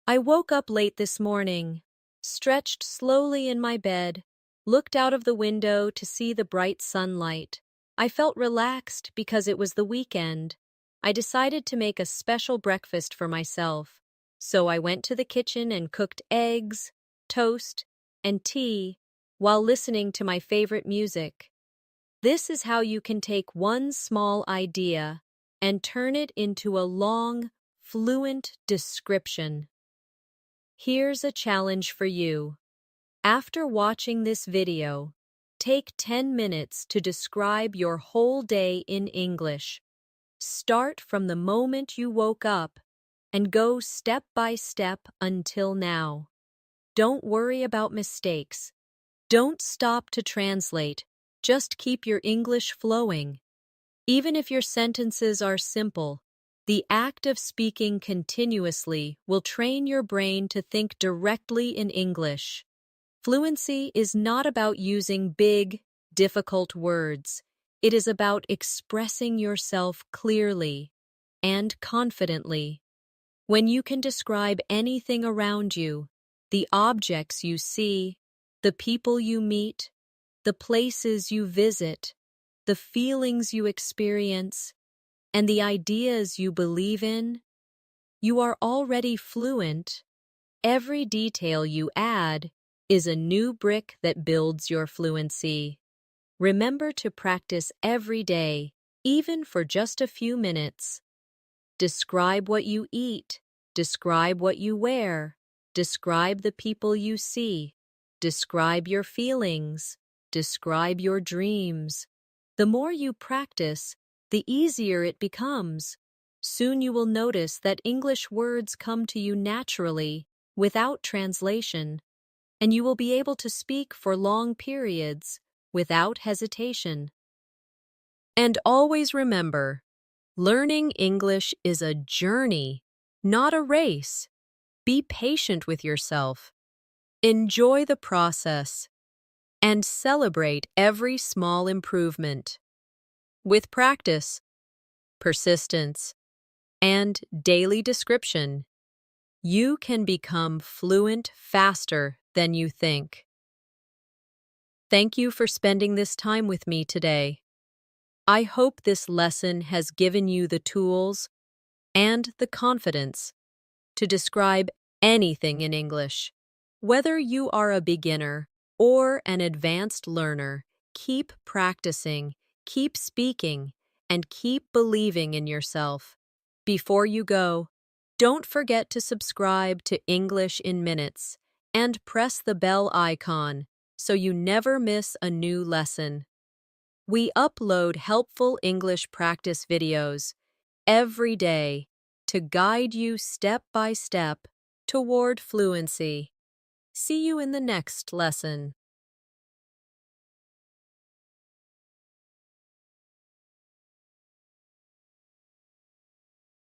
I woke up late this morning, stretched slowly in my bed, looked out of the window to see the bright sunlight. I felt relaxed because it was the weekend. I decided to make a special breakfast for myself, so I went to the kitchen and cooked eggs, toast, and tea while listening to my favorite music. This is how you can take one small idea and turn it into a long, fluent description. Here's a challenge for you. After watching this video, take 10 minutes to describe your whole day in English. Start from the moment you woke up and go step by step until now. Don't worry about mistakes. Don't stop to translate. Just keep your English flowing. Even if your sentences are simple, the act of speaking continuously will train your brain to think directly in English. Fluency is not about using big, difficult words. It is about expressing yourself clearly and confidently. When you can describe anything around you, the objects you see, the people you meet, the places you visit, the feelings you experience, and the ideas you believe in, you are already fluent. Every detail you add is a new brick that builds your fluency. Remember to practice every day, even for just a few minutes. Describe what you eat. Describe what you wear. Describe the people you see. Describe your feelings. Describe your dreams. The more you practice, the easier it becomes. Soon you will notice that English words come to you naturally, without translation, and you will be able to speak for long periods without hesitation. And always remember, learning English is a journey, not a race. Be patient with yourself. Enjoy the process and celebrate every small improvement. With practice, persistence, and daily description, you can become fluent faster than you think. Thank you for spending this time with me today. I hope this lesson has given you the tools and the confidence to describe anything in English. Whether you are a beginner or an advanced learner, keep practicing, keep speaking, and keep believing in yourself. Before you go, don't forget to subscribe to English in Minutes and press the bell icon so you never miss a new lesson. We upload helpful English practice videos every day to guide you step by step toward fluency. See you in the next lesson.